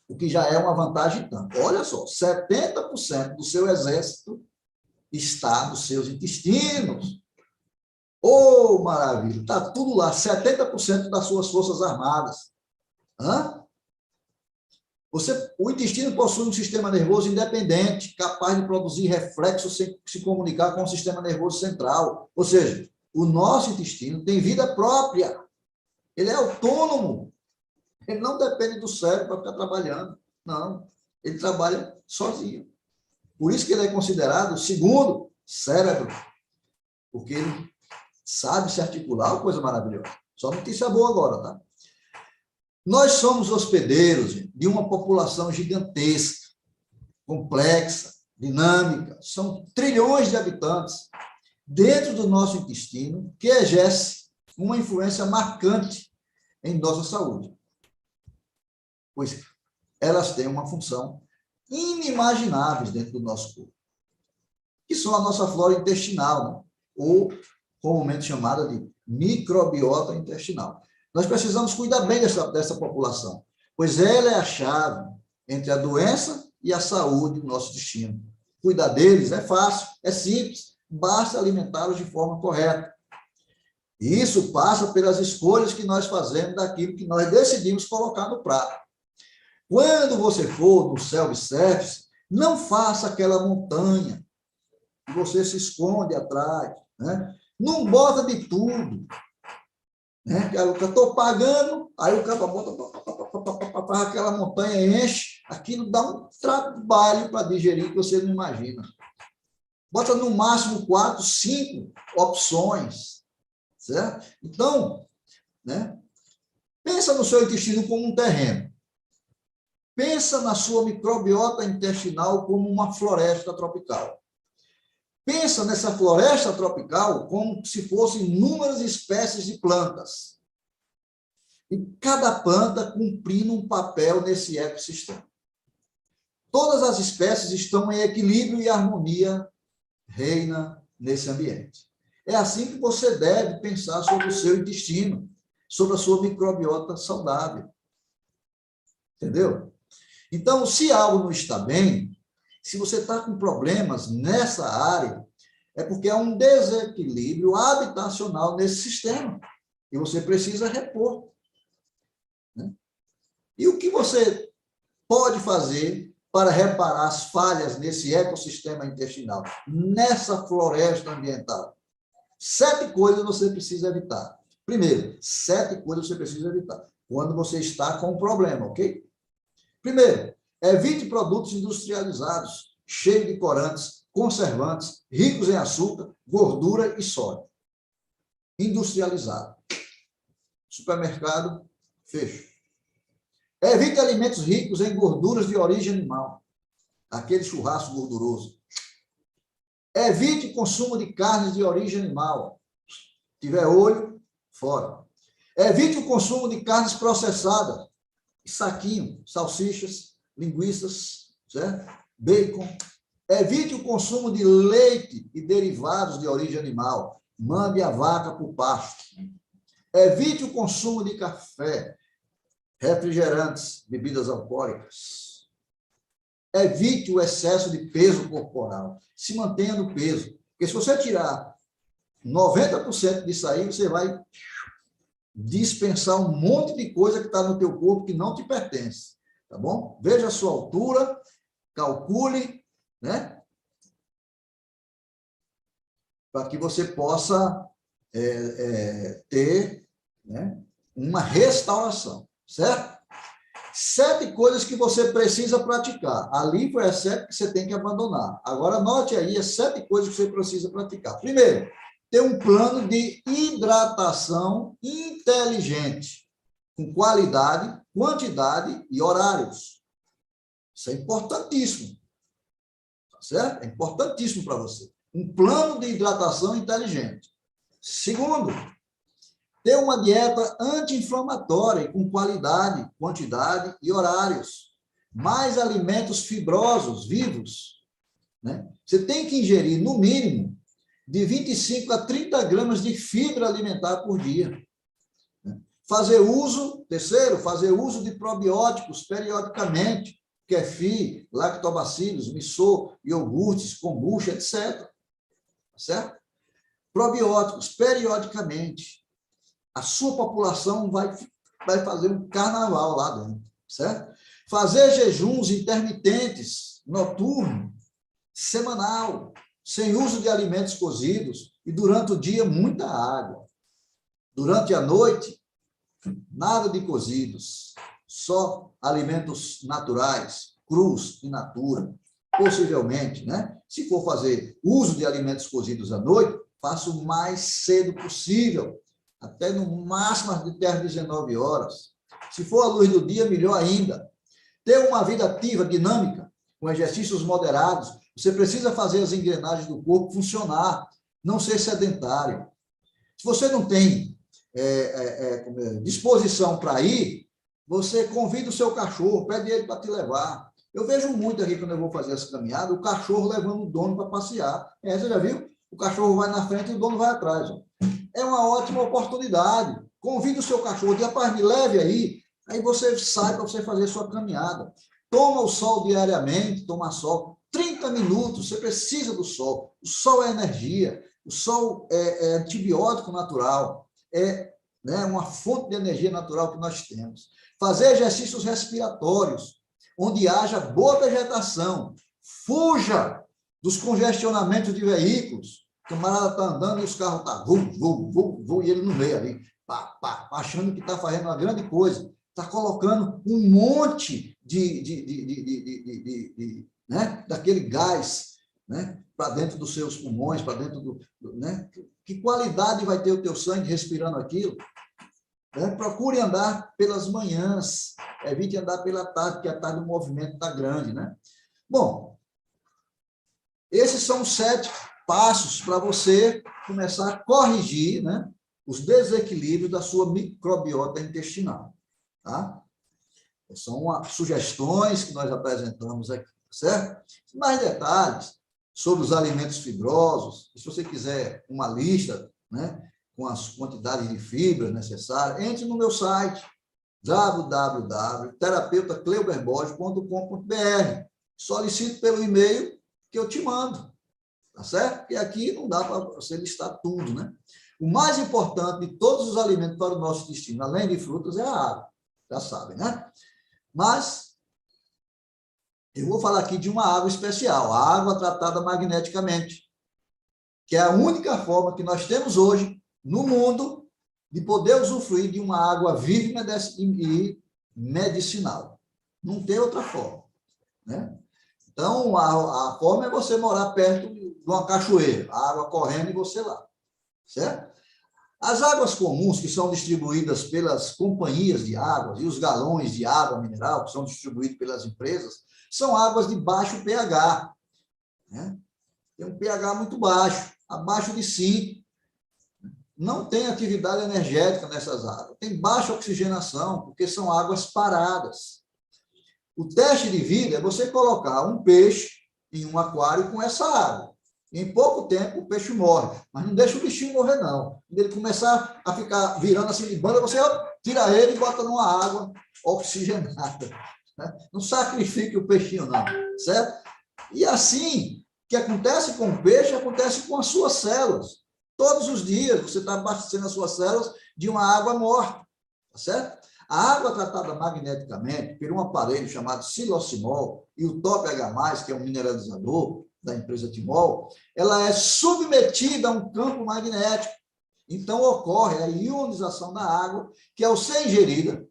S2: O que já é uma vantagem tanto. Olha só, 70% do seu exército está nos seus intestinos. Oh, maravilha! Está tudo lá, 70% das suas forças armadas. Hã? O intestino possui um sistema nervoso independente, capaz de produzir reflexos sem se comunicar com o sistema nervoso central. Ou seja, o nosso intestino tem vida própria. Ele é autônomo. Ele não depende do cérebro para ficar trabalhando. Não. Ele trabalha sozinho. Por isso que ele é considerado o segundo cérebro. Porque ele sabe se articular, coisa maravilhosa. Só notícia boa agora, tá? Nós somos hospedeiros de uma população gigantesca, complexa, dinâmica. São trilhões de habitantes dentro do nosso intestino que exerce uma influência marcante em nossa saúde. Pois elas têm uma função inimaginável dentro do nosso corpo, que são a nossa flora intestinal, né? Ou comumente chamada de microbiota intestinal. Nós precisamos cuidar bem dessa população, pois ela é a chave entre a doença e a saúde do nosso intestino. Cuidar deles é fácil, é simples, basta alimentá-los de forma correta. E isso passa pelas escolhas que nós fazemos daquilo que nós decidimos colocar no prato. Quando você for no self-service, não faça aquela montanha que você se esconde atrás, né? Não bota de tudo, né? Eu estou pagando, aí o cara bota aquela montanha, enche, aquilo dá um trabalho para digerir que você não imagina. Bota no máximo 4, 5 opções, certo? Então, né? Pensa no seu intestino como um terreno. Pensa na sua microbiota intestinal como uma floresta tropical. Pensa nessa floresta tropical como se fossem inúmeras espécies de plantas. E cada planta cumprindo um papel nesse ecossistema. Todas as espécies estão em equilíbrio e harmonia reina nesse ambiente. É assim que você deve pensar sobre o seu intestino, sobre a sua microbiota saudável. Entendeu? Então, se algo não está bem, se você está com problemas nessa área, é porque há um desequilíbrio habitacional nesse sistema. E você precisa repor. Né? E o que você pode fazer para reparar as falhas nesse ecossistema intestinal, nessa floresta ambiental? 7 coisas você precisa evitar. Primeiro, 7 coisas você precisa evitar quando você está com um problema, ok? Primeiro, evite produtos industrializados, cheios de corantes, conservantes, ricos em açúcar, gordura e sódio. Industrializado. Supermercado, fecho. Evite alimentos ricos em gorduras de origem animal. Aquele churrasco gorduroso. Evite o consumo de carnes de origem animal. Se tiver olho, fora. Evite o consumo de carnes processadas. Saquinho, salsichas, linguiças, certo? Bacon. Evite o consumo de leite e derivados de origem animal. Mande a vaca para o pasto. Evite o consumo de café, refrigerantes, bebidas alcoólicas. Evite o excesso de peso corporal. Se mantenha no peso. Porque se você tirar 90% disso aí, você vai dispensar um monte de coisa que está no teu corpo que não te pertence. Tá bom? Veja a sua altura, calcule, né? para que você possa ter, né, uma restauração, certo? 7 coisas que você precisa praticar. Ali foi as 7 que você tem que abandonar. Agora, anote aí as 7 coisas que você precisa praticar. Primeiro, ter um plano de hidratação inteligente, com qualidade, quantidade e horários. Isso é importantíssimo. Tá certo? É importantíssimo para você. Um plano de hidratação inteligente. Segundo, ter uma dieta anti-inflamatória, com qualidade, quantidade e horários. Mais alimentos fibrosos, vivos. Né? Você tem que ingerir, no mínimo, de 25 a 30 gramas de fibra alimentar por dia. Né? Terceiro, fazer uso de probióticos periodicamente, kefir, lactobacilos, miso, iogurtes, kombucha, etc. Tá certo? Probióticos periodicamente. A sua população vai fazer um carnaval lá dentro, certo? Fazer jejuns intermitentes, noturno, semanal, sem uso de alimentos cozidos, e durante o dia, muita água. Durante a noite, nada de cozidos, só alimentos naturais, crus, in natura, possivelmente, né? Se for fazer uso de alimentos cozidos à noite, faça o mais cedo possível, até no máximo até às 19 horas. Se for à luz do dia, melhor ainda. Ter uma vida ativa, dinâmica, com exercícios moderados. Você precisa fazer as engrenagens do corpo funcionar, não ser sedentário. Se você não tem disposição para ir, você convida o seu cachorro, pede ele para te levar. Eu vejo muito aqui, quando eu vou fazer essa caminhada, o cachorro levando o dono para passear. Você já viu? O cachorro vai na frente e o dono vai atrás. Ó. É uma ótima oportunidade. Convide o seu cachorro, diz, rapaz, me leve aí você sai para você fazer a sua caminhada. Toma o sol diariamente, toma sol. 30 minutos, você precisa do sol. O sol é energia, o sol é antibiótico natural, né, uma fonte de energia natural que nós temos. Fazer exercícios respiratórios, onde haja boa vegetação. Fuja dos congestionamentos de veículos. O camarada está andando e os carros estão e ele no meio ali, achando que está fazendo uma grande coisa. Está colocando um monte né, daquele gás, né, para dentro dos seus pulmões, para dentro né? Que qualidade vai ter o teu sangue respirando aquilo? Né? Procure andar pelas manhãs, evite andar pela tarde, porque a tarde o movimento está grande. Né? Bom, esses são os 7 passos para você começar a corrigir, né, os desequilíbrios da sua microbiota intestinal. Tá? São sugestões que nós apresentamos aqui, certo? Mais detalhes sobre os alimentos fibrosos, se você quiser uma lista, né, com as quantidades de fibra necessárias, entre no meu site, www.terapeutacleuberborges.com.br. Solicite pelo e-mail que eu te mando, tá certo? Porque aqui não dá para você listar tudo, né? O mais importante de todos os alimentos para o nosso intestino, além de frutas, é a água. Já sabem, né? Mas eu vou falar aqui de uma água especial, a água tratada magneticamente, que é a única forma que nós temos hoje no mundo de poder usufruir de uma água viva e medicinal. Não tem outra forma, né? Então, a forma é você morar perto de uma cachoeira, a água correndo e você lá, certo? As águas comuns que são distribuídas pelas companhias de águas e os galões de água mineral que são distribuídos pelas empresas são águas de baixo pH. Né? Tem um pH muito baixo, abaixo de 5. Não tem atividade energética nessas águas. Tem baixa oxigenação, porque são águas paradas. O teste de vida é você colocar um peixe em um aquário com essa água. Em pouco tempo, o peixe morre. Mas não deixa o bichinho morrer, não. Quando ele começar a ficar virando assim de banda, você tira ele e bota numa água oxigenada. Né? Não sacrifique o peixinho, não. Certo? E assim, o que acontece com o peixe, acontece com as suas células. Todos os dias, você está abastecendo as suas células de uma água morta. Tá certo? A água tratada magneticamente por um aparelho chamado silocimol e o Top H+, que é um mineralizador, da empresa Timol, ela é submetida a um campo magnético. Então, ocorre a ionização da água, que ao ser ingerida,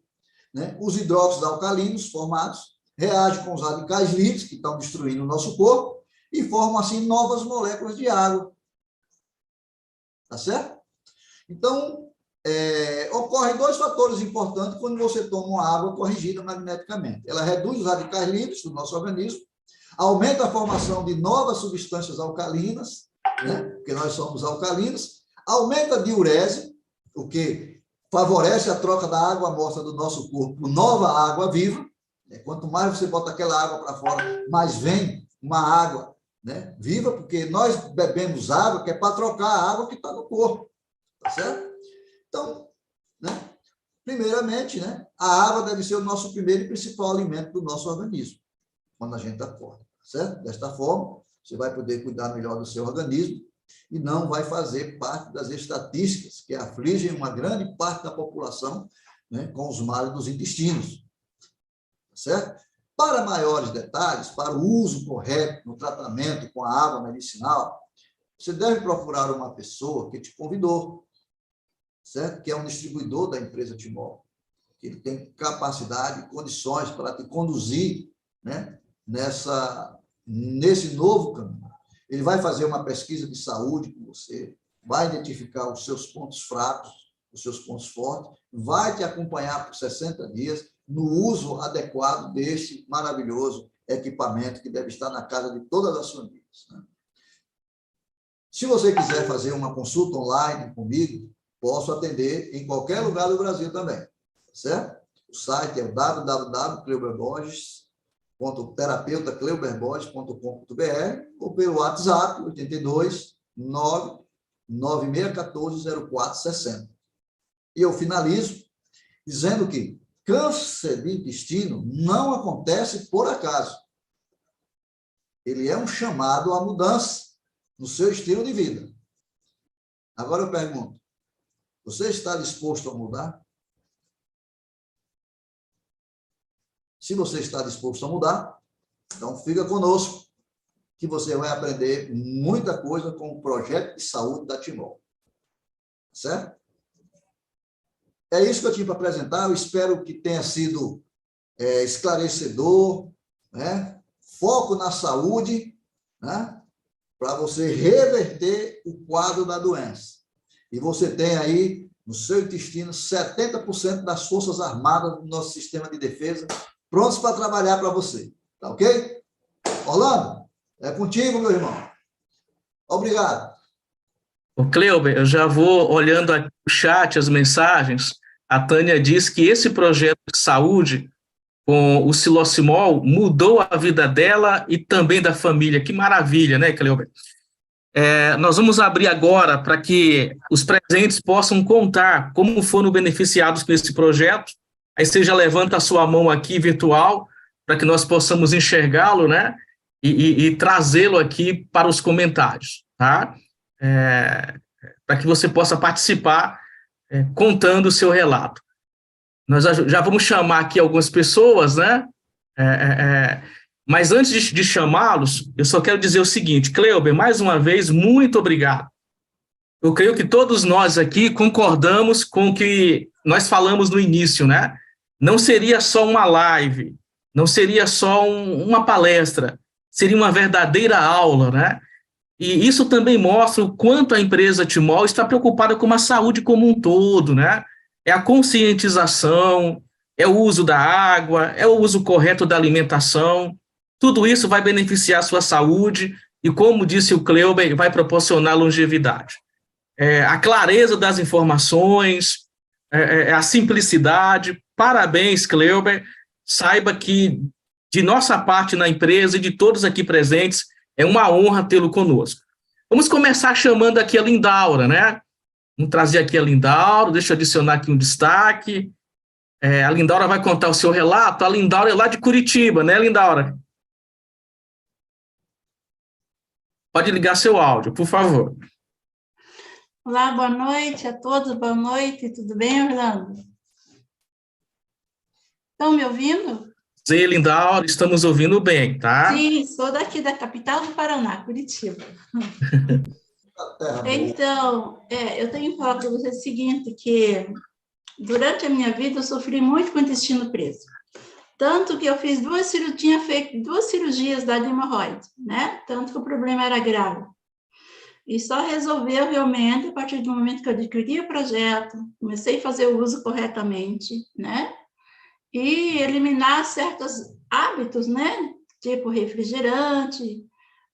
S2: né, os hidróxidos alcalinos formados reagem com os radicais livres, que estão destruindo o nosso corpo, e formam, assim, novas moléculas de água. Tá certo? Então, ocorrem dois fatores importantes quando você toma uma água corrigida magneticamente. Ela reduz os radicais livres do nosso organismo, aumenta a formação de novas substâncias alcalinas, né? Porque nós somos alcalinos, aumenta a diurese, o que favorece a troca da água morta do nosso corpo por nova água viva. Quanto mais você bota aquela água para fora, mais vem uma água, né, viva, porque nós bebemos água que é para trocar a água que está no corpo. Tá certo? Então, né, primeiramente, né, a água deve ser o nosso primeiro e principal alimento do nosso organismo, quando a gente acorda, certo? Desta forma, você vai poder cuidar melhor do seu organismo e não vai fazer parte das estatísticas que afligem uma grande parte da população, né, com os males dos intestinos, certo? Para maiores detalhes, para o uso correto no tratamento com a água medicinal, você deve procurar uma pessoa que te convidou, certo? Que é um distribuidor da empresa Timol, que ele tem capacidade e condições para te conduzir, né, nesse novo caminho. Ele vai fazer uma pesquisa de saúde com você, vai identificar os seus pontos fracos, os seus pontos fortes, vai te acompanhar por 60 dias no uso adequado desse maravilhoso equipamento que deve estar na casa de todas as famílias, né? Se você quiser fazer uma consulta online comigo, posso atender em qualquer lugar do Brasil também, certo? O site é www.cleuberborges.terapeutacleuberborges.com.br ou pelo WhatsApp 82 99614 0460. E eu finalizo dizendo que câncer de intestino não acontece por acaso. Ele é um chamado à mudança no seu estilo de vida. Agora eu pergunto, você está disposto a mudar? Se você está disposto a mudar, então fica conosco, que você vai aprender muita coisa com o projeto de saúde da Timol. Certo? É isso que eu tinha para apresentar. Eu espero que tenha sido esclarecedor, né? Foco na saúde, né? Para você reverter o quadro da doença. E você tem aí no seu intestino 70% das forças armadas do nosso sistema de defesa prontos para trabalhar para você. Tá ok? Orlando, é contigo, meu irmão. Obrigado.
S1: O Cleuber, eu já vou olhando aqui o chat, as mensagens. A Tânia diz que esse projeto de saúde com o Silocimol mudou a vida dela e também da família. Que maravilha, né, Cleuber? Nós vamos abrir agora para que os presentes possam contar como foram beneficiados com esse projeto. Aí você já levanta a sua mão aqui virtual para que nós possamos enxergá-lo, né? E trazê-lo aqui para os comentários, tá? Para que você possa participar contando o seu relato. Nós já vamos chamar aqui algumas pessoas, né? Mas antes de chamá-los, eu só quero dizer o seguinte, Cleuber, mais uma vez, muito obrigado. Eu creio que todos nós aqui concordamos com o que nós falamos no início, né? Não seria só uma live, não seria só uma palestra, seria uma verdadeira aula, né? E isso também mostra o quanto a empresa Timol está preocupada com a saúde como um todo, né? É a conscientização, é o uso da água, é o uso correto da alimentação. Tudo isso vai beneficiar a sua saúde e, como disse o Cleuber, vai proporcionar longevidade. A clareza das informações, a simplicidade. Parabéns, Cleuber. Saiba que, de nossa parte na empresa e de todos aqui presentes, é uma honra tê-lo conosco. Vamos começar chamando aqui a Lindaura, né? Vamos trazer aqui a Lindaura, deixa eu adicionar aqui um destaque. A Lindaura vai contar o seu relato. A Lindaura é lá de Curitiba, né, Lindaura? Pode ligar seu áudio, por favor.
S3: Olá, boa noite a todos, boa noite, tudo bem, Orlando? Estão me ouvindo?
S1: Zé Lindaura, estamos ouvindo bem, tá?
S3: Sim, sou daqui da capital do Paraná, Curitiba.
S2: Terra boa.
S3: Então, eu tenho que falar para você o seguinte, que durante a minha vida eu sofri muito com o intestino preso. Tanto que eu fiz tinha feito 2 cirurgias da hemorroide, né? Tanto que o problema era grave. E só resolveu realmente a partir do momento que eu adquiri o projeto, comecei a fazer o uso corretamente, né? E eliminar certos hábitos, né? Tipo refrigerante,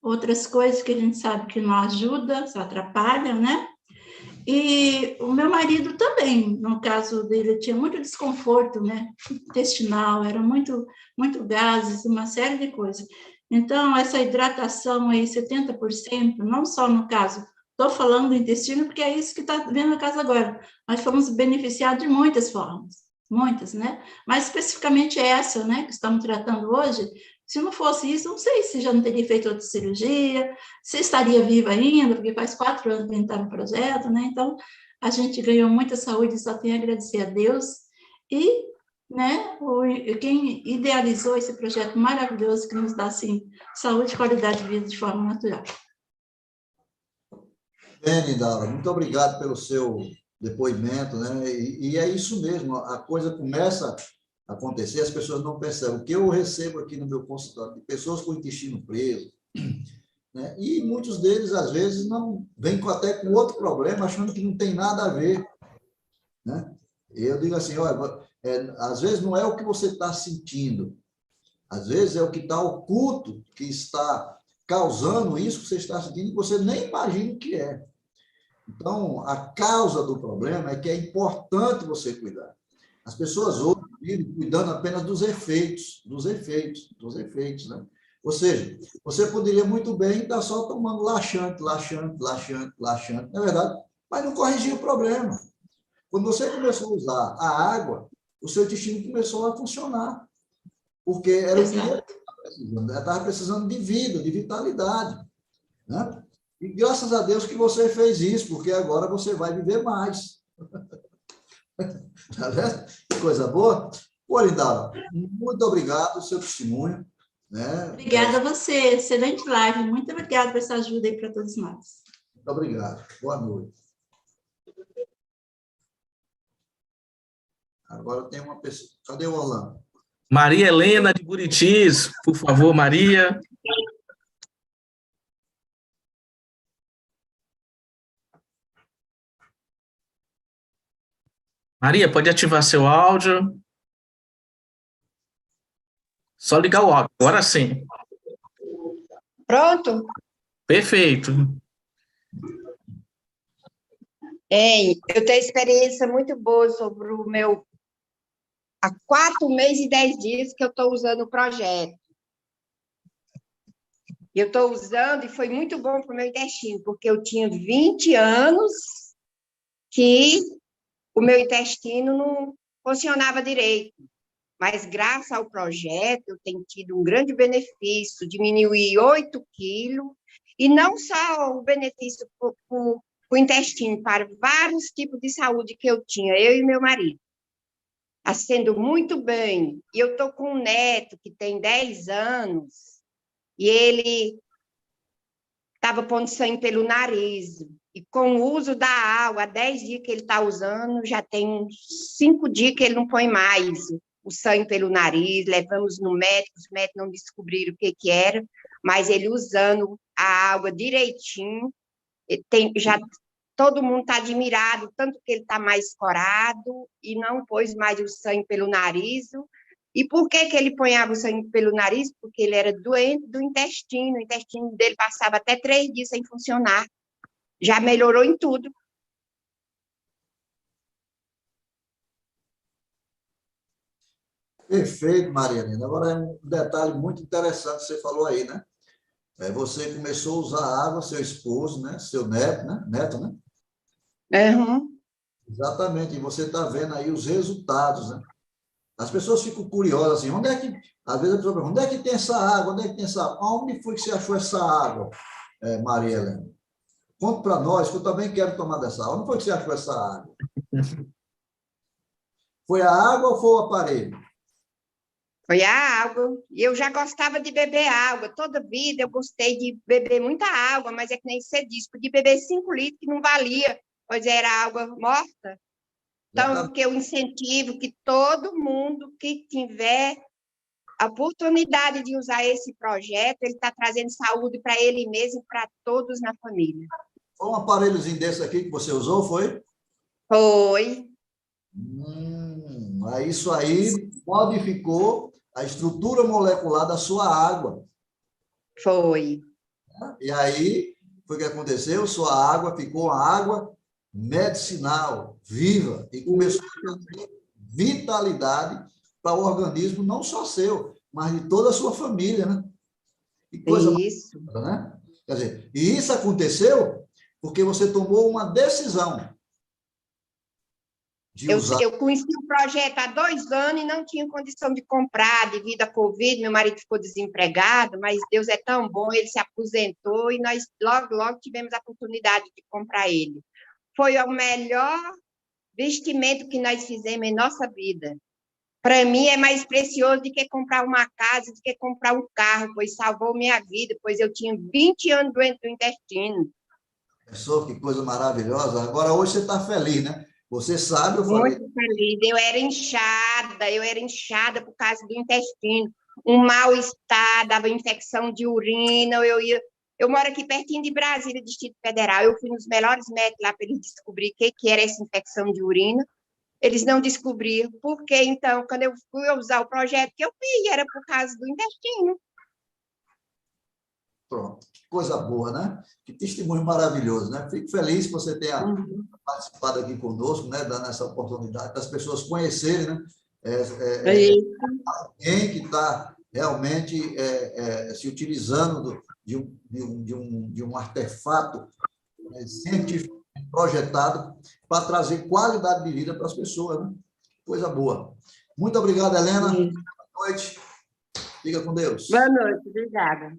S3: outras coisas que a gente sabe que não ajuda, só atrapalha, né? E o meu marido também, no caso dele, tinha muito desconforto, né? Intestinal, era muito gases, uma série de coisas. Então, essa hidratação aí, 70%, não só no caso, estou falando do intestino, porque é isso que está vendo no caso agora. Nós fomos beneficiados de muitas formas, muitas, né? Mas especificamente essa, né, que estamos tratando hoje, se não fosse isso, não sei se já não teria feito outra cirurgia, se estaria viva ainda, porque faz 4 anos que a gente está no projeto, né? Então, a gente ganhou muita saúde, só tenho a agradecer a Deus. E, né, quem idealizou esse projeto maravilhoso que nos dá, assim, saúde e qualidade de vida de forma natural.
S2: Bem, Lindaura, muito obrigado pelo seu depoimento, né? E é isso mesmo, a coisa começa a acontecer, as pessoas não percebem. O que eu recebo aqui no meu consultório de pessoas com o intestino preso, né? E muitos deles, às vezes, não vêm até com outro problema, achando que não tem nada a ver, né? Eu digo assim, olha, às vezes não é o que você está sentindo, às vezes é o que está oculto, que está causando isso que você está sentindo, que você nem imagina o que é. Então, a causa do problema é que é importante você cuidar. As pessoas hoje vivem cuidando apenas dos efeitos, né? Ou seja, você poderia muito bem estar só tomando laxante, não é verdade? Mas não corrigia o problema. Quando você começou a usar a água, o seu intestino começou a funcionar, porque era o que ele estava precisando. Ele estava precisando de vida, de vitalidade, né? E graças a Deus que você fez isso, porque agora você vai viver mais. Tá vendo? Que coisa boa. Pô, Lindaura, muito obrigado pelo seu testemunho, né?
S3: Obrigada a você, excelente live. Muito obrigada por essa ajuda aí para todos nós.
S2: Muito obrigado. Boa noite. Agora tem uma pessoa. Cadê o Orlando?
S1: Maria Helena de Buritis, por favor, Maria. Maria, pode ativar seu áudio. Só ligar o áudio, agora sim.
S4: Pronto?
S1: Perfeito.
S4: Eu tenho experiência muito boa sobre o meu... Há 4 meses e 10 dias que eu estou usando o projeto. Eu estou usando e foi muito bom para o meu intestino, porque eu tinha 20 anos que o meu intestino não funcionava direito. Mas, graças ao projeto, eu tenho tido um grande benefício, diminuí 8 quilos, e não só o benefício para o intestino, para vários tipos de saúde que eu tinha, eu e meu marido. Está sendo muito bem. E eu estou com um neto que tem 10 anos, e ele estava pondo sangue pelo nariz. E com o uso da água, há 10 dias que ele está usando, já tem uns 5 dias que ele não põe mais o sangue pelo nariz, levamos no médico, os médicos não descobriram o que era, mas ele usando a água direitinho, já todo mundo está admirado, tanto que ele está mais corado e não pôs mais o sangue pelo nariz. E por que ele ponhava o sangue pelo nariz? Porque ele era doente do intestino, o intestino dele passava até 3 dias sem funcionar. Já melhorou em tudo.
S2: Perfeito, Maria Helena. Agora, um detalhe muito interessante que você falou aí, né? Você começou a usar a água, seu esposo, né? Seu neto, né? Neto, né?
S4: Uhum.
S2: Exatamente. E você está vendo aí os resultados, né? As pessoas ficam curiosas assim, onde é que, às vezes a pessoa pergunta, onde é que tem essa água? Onde é que tem essa água? Onde foi que você achou essa água, Maria Helena? Conta para nós, que eu também quero tomar dessa água. Onde foi que você achou essa água? Foi a água ou foi o aparelho?
S4: Foi a água. Eu já gostava de beber água. Toda vida eu gostei de beber muita água, mas é que nem você disse, podia beber 5 litros que não valia, pois era água morta. Então, que eu incentivo que todo mundo que tiver a oportunidade de usar esse projeto, ele está trazendo saúde para ele mesmo e para todos na família.
S2: Foi um aparelhozinho desse aqui que você usou, foi?
S4: Foi.
S2: Aí isso aí modificou a estrutura molecular da sua água.
S4: Foi.
S2: E aí, foi o que aconteceu? Sua água ficou uma água medicinal, viva, e começou a ter vitalidade para o organismo, não só seu, mas de toda a sua família, né? Que coisa
S4: Isso.
S2: maravilhosa, né? Quer dizer, e isso aconteceu porque você tomou uma decisão de usar.
S4: Eu conheci o projeto há 2 anos e não tinha condição de comprar devido à Covid. Meu marido ficou desempregado, mas Deus é tão bom, ele se aposentou e nós logo tivemos a oportunidade de comprar ele. Foi o melhor investimento que nós fizemos em nossa vida. Para mim, é mais precioso do que comprar uma casa, do que comprar um carro, pois salvou minha vida, pois eu tinha 20 anos doente do intestino.
S2: Pensou que coisa maravilhosa. Agora, hoje você está feliz, né? Você sabe, eu falei.
S4: Muito feliz. Eu era inchada por causa do intestino. Um mal-estar, dava infecção de urina. Eu moro aqui pertinho de Brasília, Distrito Federal. Eu fui nos melhores médicos lá para eles descobrir o que era essa infecção de urina. Eles não descobriram. Por quê? Então, quando eu fui usar o projeto que eu fiz, era por causa do intestino.
S2: Pronto, que coisa boa, né? Que testemunho maravilhoso, né? Fico feliz que você tenha participado aqui conosco, né? Dando essa oportunidade das pessoas conhecerem, né? Alguém que está realmente se utilizando de um artefato científico projetado para trazer qualidade de vida para as pessoas, né? Coisa boa. Muito obrigado, Helena.
S4: Sim.
S2: Boa noite. Fica com Deus.
S4: Boa noite, obrigada.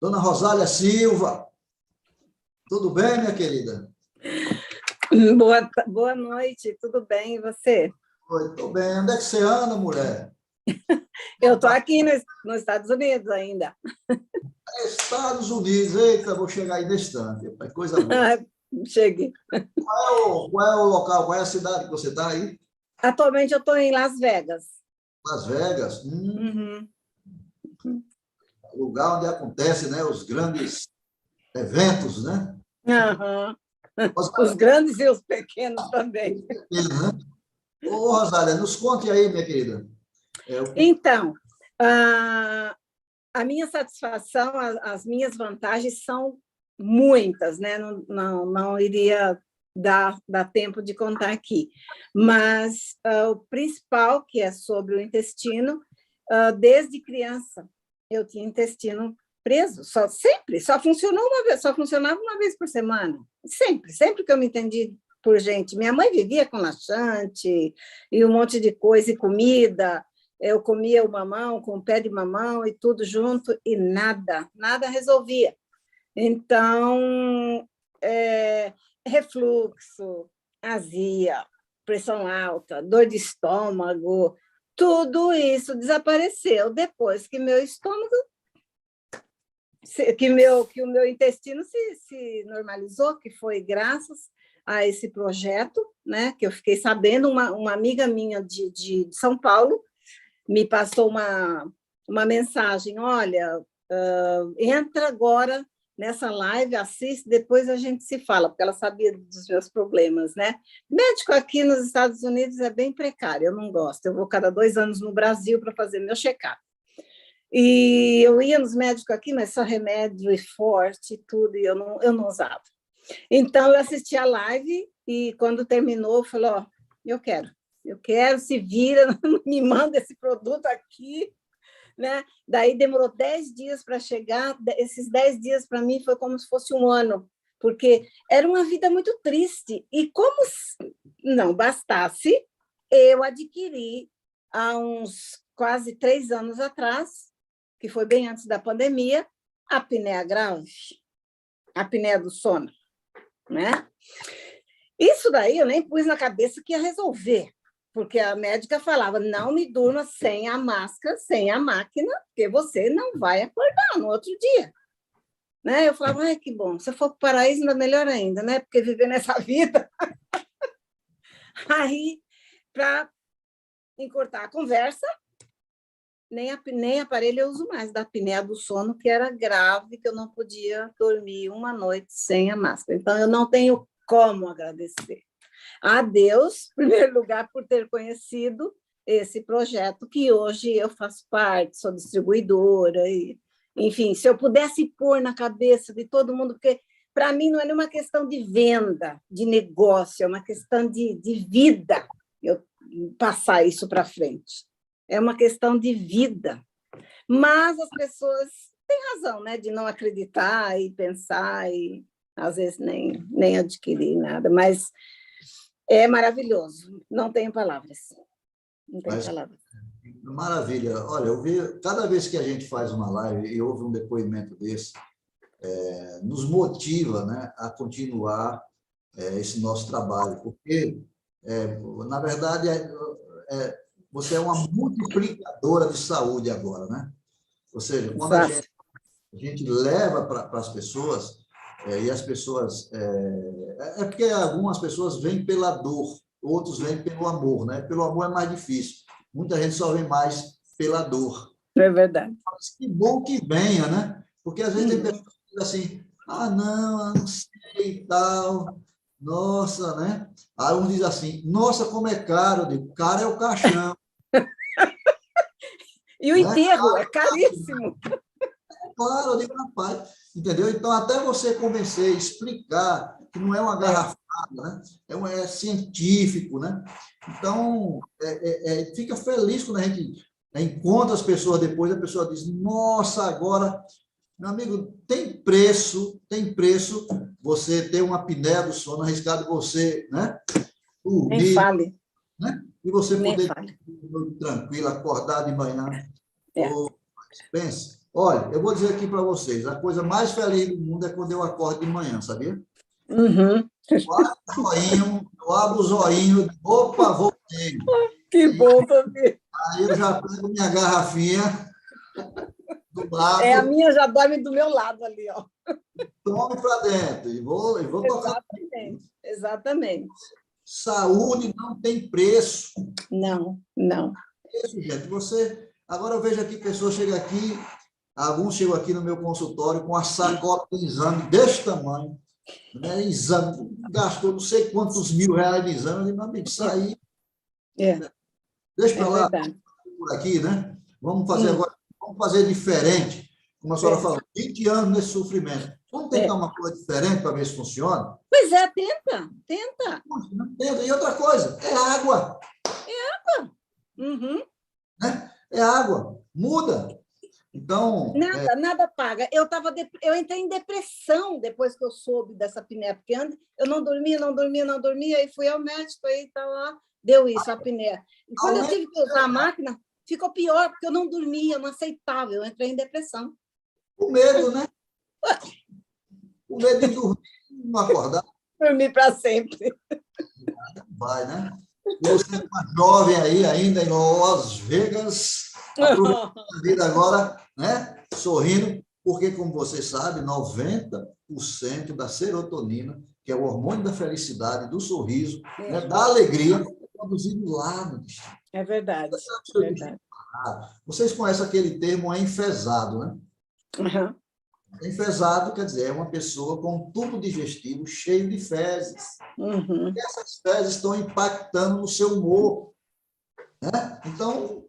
S2: Dona Rosália Silva, tudo bem, minha querida?
S5: Boa noite, tudo bem, e você?
S2: Oi, estou bem. Onde é que você anda, mulher?
S5: Eu estou aqui nos Estados Unidos ainda.
S2: Estados Unidos, eita, vou chegar aí nesse instante. Coisa boa.
S5: Cheguei.
S2: Qual é o local, qual é a cidade que você está aí?
S5: Atualmente eu estou em Las Vegas.
S2: Las Vegas?
S5: Uhum.
S2: Lugar onde acontecem, né, os grandes eventos, né?
S5: Uhum. Os grandes e os pequenos também.
S2: Né? Ô, Rosália, nos conte aí, minha querida.
S5: Então, a minha satisfação, as minhas vantagens são muitas, né? Não iria dar tempo de contar aqui. Mas o principal, que é sobre o intestino, desde criança, eu tinha intestino preso, só funcionava uma vez por semana, sempre que eu me entendi por gente. Minha mãe vivia com laxante e um monte de coisa, e comida, eu comia o mamão com o pé de mamão e tudo junto, e nada resolvia. Então, refluxo, azia, pressão alta, dor de estômago, tudo isso desapareceu depois que meu estômago, que o meu intestino se normalizou, que foi graças a esse projeto, né? Que eu fiquei sabendo, uma amiga minha de São Paulo me passou uma mensagem: olha, entra agora nessa live, assiste, depois a gente se fala, porque ela sabia dos meus problemas, né? Médico aqui nos Estados Unidos é bem precário, eu não gosto. Eu vou cada 2 anos no Brasil para fazer meu check-up. E eu ia nos médicos aqui, mas só remédio e forte e tudo, e eu não usava. Então, eu assisti a live e, quando terminou, eu falei: ó, eu quero, se vira, me manda esse produto aqui, né? Daí demorou 10 dias para chegar. Esses 10 dias para mim foi como se fosse um ano, porque era uma vida muito triste. E como se não bastasse, eu adquiri há uns quase 3 anos atrás, que foi bem antes da pandemia, a apneia grave, a apneia do sono, né? Isso daí eu nem pus na cabeça que ia resolver. porque a médica falava, não me durma sem a máscara, sem a máquina, porque você não vai acordar no outro dia. Né? Eu falava, ai, que bom, se eu for para o paraíso, ainda melhor ainda, né? Porque viver nessa vida. Aí, para encurtar a conversa, nem aparelho eu uso mais, da apneia do sono, que era grave, que eu não podia dormir uma noite sem a máscara. Então, eu não tenho como agradecer a Deus, em primeiro lugar, por ter conhecido esse projeto, que hoje eu faço parte, sou distribuidora, e, enfim, se eu pudesse pôr na cabeça de todo mundo, porque para mim não é nenhuma questão de venda, de negócio, é uma questão de vida, eu passar isso para frente. É uma questão de vida. Mas as pessoas têm razão, né, de não acreditar e pensar, e às vezes nem adquirir nada, mas é maravilhoso, não tenho palavras. Não tenho palavras.
S2: Maravilha. Olha, eu vi, cada vez que a gente faz uma live e ouve um depoimento desse, nos motiva, né, a continuar esse nosso trabalho, porque, na verdade, você é uma multiplicadora de saúde agora, né? Ou seja, quando a gente leva para as pessoas, e as pessoas... porque algumas pessoas vêm pela dor, outros vêm pelo amor, né? Pelo amor é mais difícil. Muita gente só vem mais pela dor.
S5: É verdade.
S2: Mas que bom que venha, né? Porque às vezes tem pessoas que dizem assim, não, eu não sei e tal, nossa, né? Aí um diz assim, nossa, como é caro. Eu digo, caro é o caixão.
S5: E o enterro é caríssimo.
S2: Claro, eu digo, rapaz, entendeu? Então, até você convencer, explicar que não é uma garrafada, né? É científico, né? Então, fica feliz quando a gente encontra as pessoas depois, a pessoa diz, nossa, agora, meu amigo, tem preço você ter uma apneia do sono, arriscado você, né?
S5: Nem fale.
S2: Né? E você
S5: Nem
S2: poder
S5: fale.
S2: dormir tranquilo, acordar de manhã.
S5: É.
S2: Pense. Olha, eu vou dizer aqui para vocês, a coisa mais feliz do mundo é quando eu acordo de manhã, sabia?
S5: Uhum.
S2: Eu abro o zoinho, opa, voltei.
S5: Que bom também.
S2: Aí eu já pego minha garrafinha do lado,
S5: A minha já dorme do meu lado ali, ó.
S2: tome para dentro e vou tocar.
S5: Exatamente.
S2: Saúde não tem preço.
S5: Não.
S2: Isso, gente. Agora eu vejo aqui, pessoas chegam aqui, alguns chegam aqui no meu consultório com a sacola de exame desse tamanho, né? Exame, gastou não sei quantos R$1.000 de exame, eu digo, meu amigo, isso aí. Deixa para lá, por aqui, né? Vamos fazer agora, vamos fazer diferente. Como a senhora falou, 20 anos nesse sofrimento. Vamos tentar uma coisa diferente para ver se funciona?
S5: Pois é, tenta.
S2: Tenta. E outra coisa, é água.
S5: Uhum.
S2: Né? É água. Muda. Então...
S5: Nada paga. Eu entrei em depressão depois que eu soube dessa apneia, porque antes eu não dormia, e fui ao médico, aí tá lá, deu isso, a apneia. E quando eu tive que usar a máquina, ficou pior, porque eu não dormia, eu não aceitava, eu entrei em depressão.
S2: O medo, né? O medo de dormir e não acordar.
S5: Dormir para sempre.
S2: Vai, né? Você é uma jovem aí ainda em Las Vegas, aproveitando a vida agora, né? Sorrindo, porque, como você sabe, 90% da serotonina, que é o hormônio da felicidade, do sorriso, né? Da alegria, é produzido lá no destino.
S5: É verdade.
S2: Vocês conhecem aquele termo enfesado, né?
S5: Uhum.
S2: Enfesado quer dizer, é uma pessoa com um tubo digestivo cheio de fezes.
S5: Uhum.
S2: E essas fezes estão impactando no seu humor. Né? Então,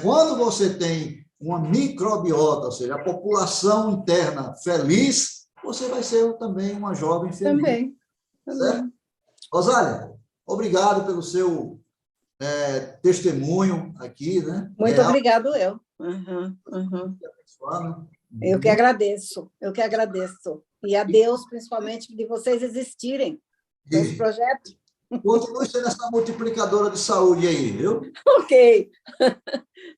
S2: quando você tem uma microbiota, ou seja, a população interna feliz, você vai ser também uma jovem feliz.
S5: Também.
S2: Certo? Rosália, obrigado pelo seu testemunho aqui. Né?
S5: Muito obrigado, eu. Uhum. Eu que agradeço. E a Deus, principalmente, de vocês existirem nesse projeto.
S2: Continue sendo essa multiplicadora de saúde aí, viu?
S5: Ok.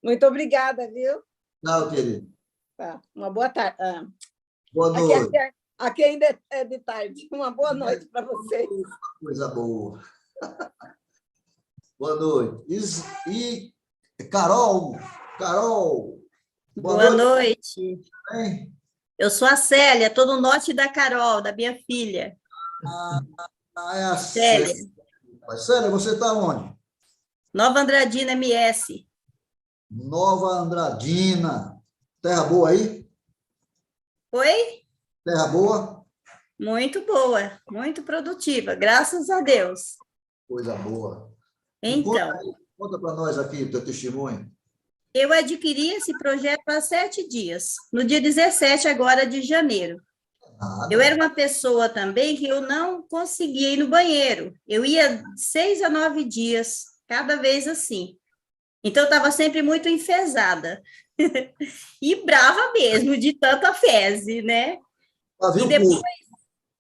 S5: Muito obrigada, viu?
S2: Tchau, querido.
S5: Tá. Uma boa tarde.
S2: Boa noite.
S5: Aqui ainda é de tarde. Uma boa noite para vocês.
S2: Coisa boa. Boa noite. Carol,
S6: Boa noite.
S2: hein?
S6: Eu sou a Célia, estou no norte da Carol, da minha filha.
S2: É a
S6: Célia,
S2: Célia, você está onde?
S6: Nova Andradina, MS.
S2: Nova Andradina. Terra boa aí?
S6: Oi?
S2: Terra boa?
S6: Muito boa, muito produtiva, graças a Deus.
S2: Coisa boa. E
S6: Então,
S2: conta para nós aqui o teu testemunho.
S6: eu adquiri esse projeto há 7 dias, no dia 17 agora de janeiro.
S2: Nada.
S6: Eu era uma pessoa também que eu não conseguia ir no banheiro. Eu ia 6 a 9 dias, cada vez assim. Então, eu estava sempre muito enfesada. E brava mesmo, de tanta fezes, né?
S2: Fazia
S6: E
S2: o
S6: depois,
S2: curso.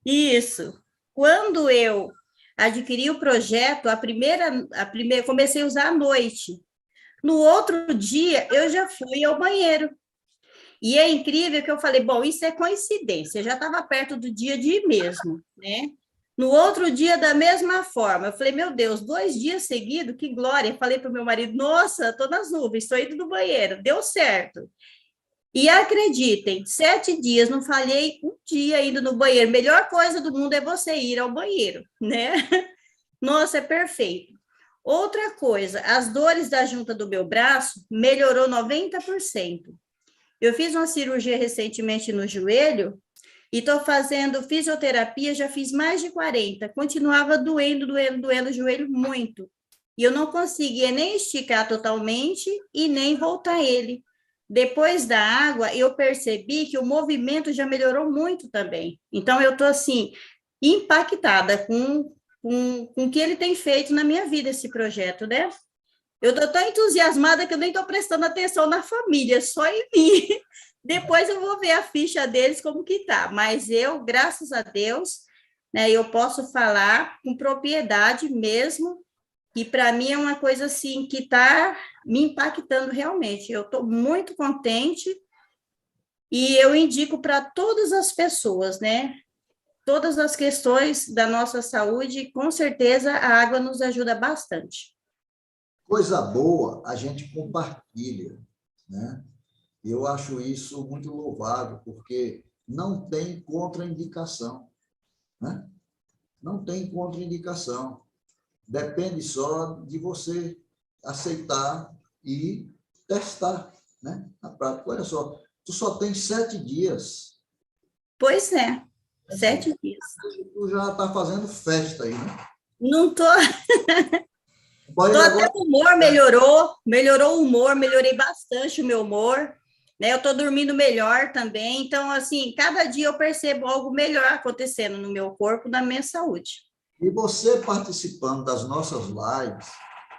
S6: isso. Quando eu adquiri o projeto, a primeira, comecei a usar à noite. No outro dia, eu já fui ao banheiro. E é incrível que eu falei, bom, isso é coincidência, já estava perto do dia de ir mesmo, né? No outro dia, da mesma forma, eu falei, meu Deus, 2 dias seguidos, que glória. Falei para o meu marido, nossa, estou nas nuvens, estou indo no banheiro, deu certo. E acreditem, 7 dias, não falhei um dia indo no banheiro. Melhor coisa do mundo é você ir ao banheiro, né? Nossa, é perfeito. Outra coisa, as dores da junta do meu braço melhorou 90%. Eu fiz uma cirurgia recentemente no joelho e estou fazendo fisioterapia, já fiz mais de 40. Continuava doendo o joelho muito. E eu não conseguia nem esticar totalmente e nem voltar ele. Depois da água, eu percebi que o movimento já melhorou muito também. Então, eu estou, assim, impactada com o que ele tem feito na minha vida, esse projeto, né? Eu estou tão entusiasmada que eu nem estou prestando atenção na família, só em mim. Depois eu vou ver a ficha deles como que tá. Mas eu, graças a Deus, né, eu posso falar com propriedade mesmo, e para mim é uma coisa assim que está me impactando realmente. Eu estou muito contente e eu indico para todas as pessoas, né? Todas as questões da nossa saúde, com certeza a água nos ajuda bastante.
S2: Coisa boa, a gente compartilha, né? Eu acho isso muito louvável, porque não tem contraindicação, né? Não tem contraindicação. Depende só de você aceitar e testar, né? Na prática. Olha só, tu só tem 7 dias.
S6: Pois é, 7 dias.
S2: Tu já está fazendo festa aí, né?
S6: Não tô,
S2: Pode
S6: até
S2: agora.
S6: o humor melhorou o humor, melhorei bastante o meu humor, né? Eu tô dormindo melhor também, então, assim, cada dia eu percebo algo melhor acontecendo no meu corpo, na minha saúde.
S2: E você participando das nossas lives,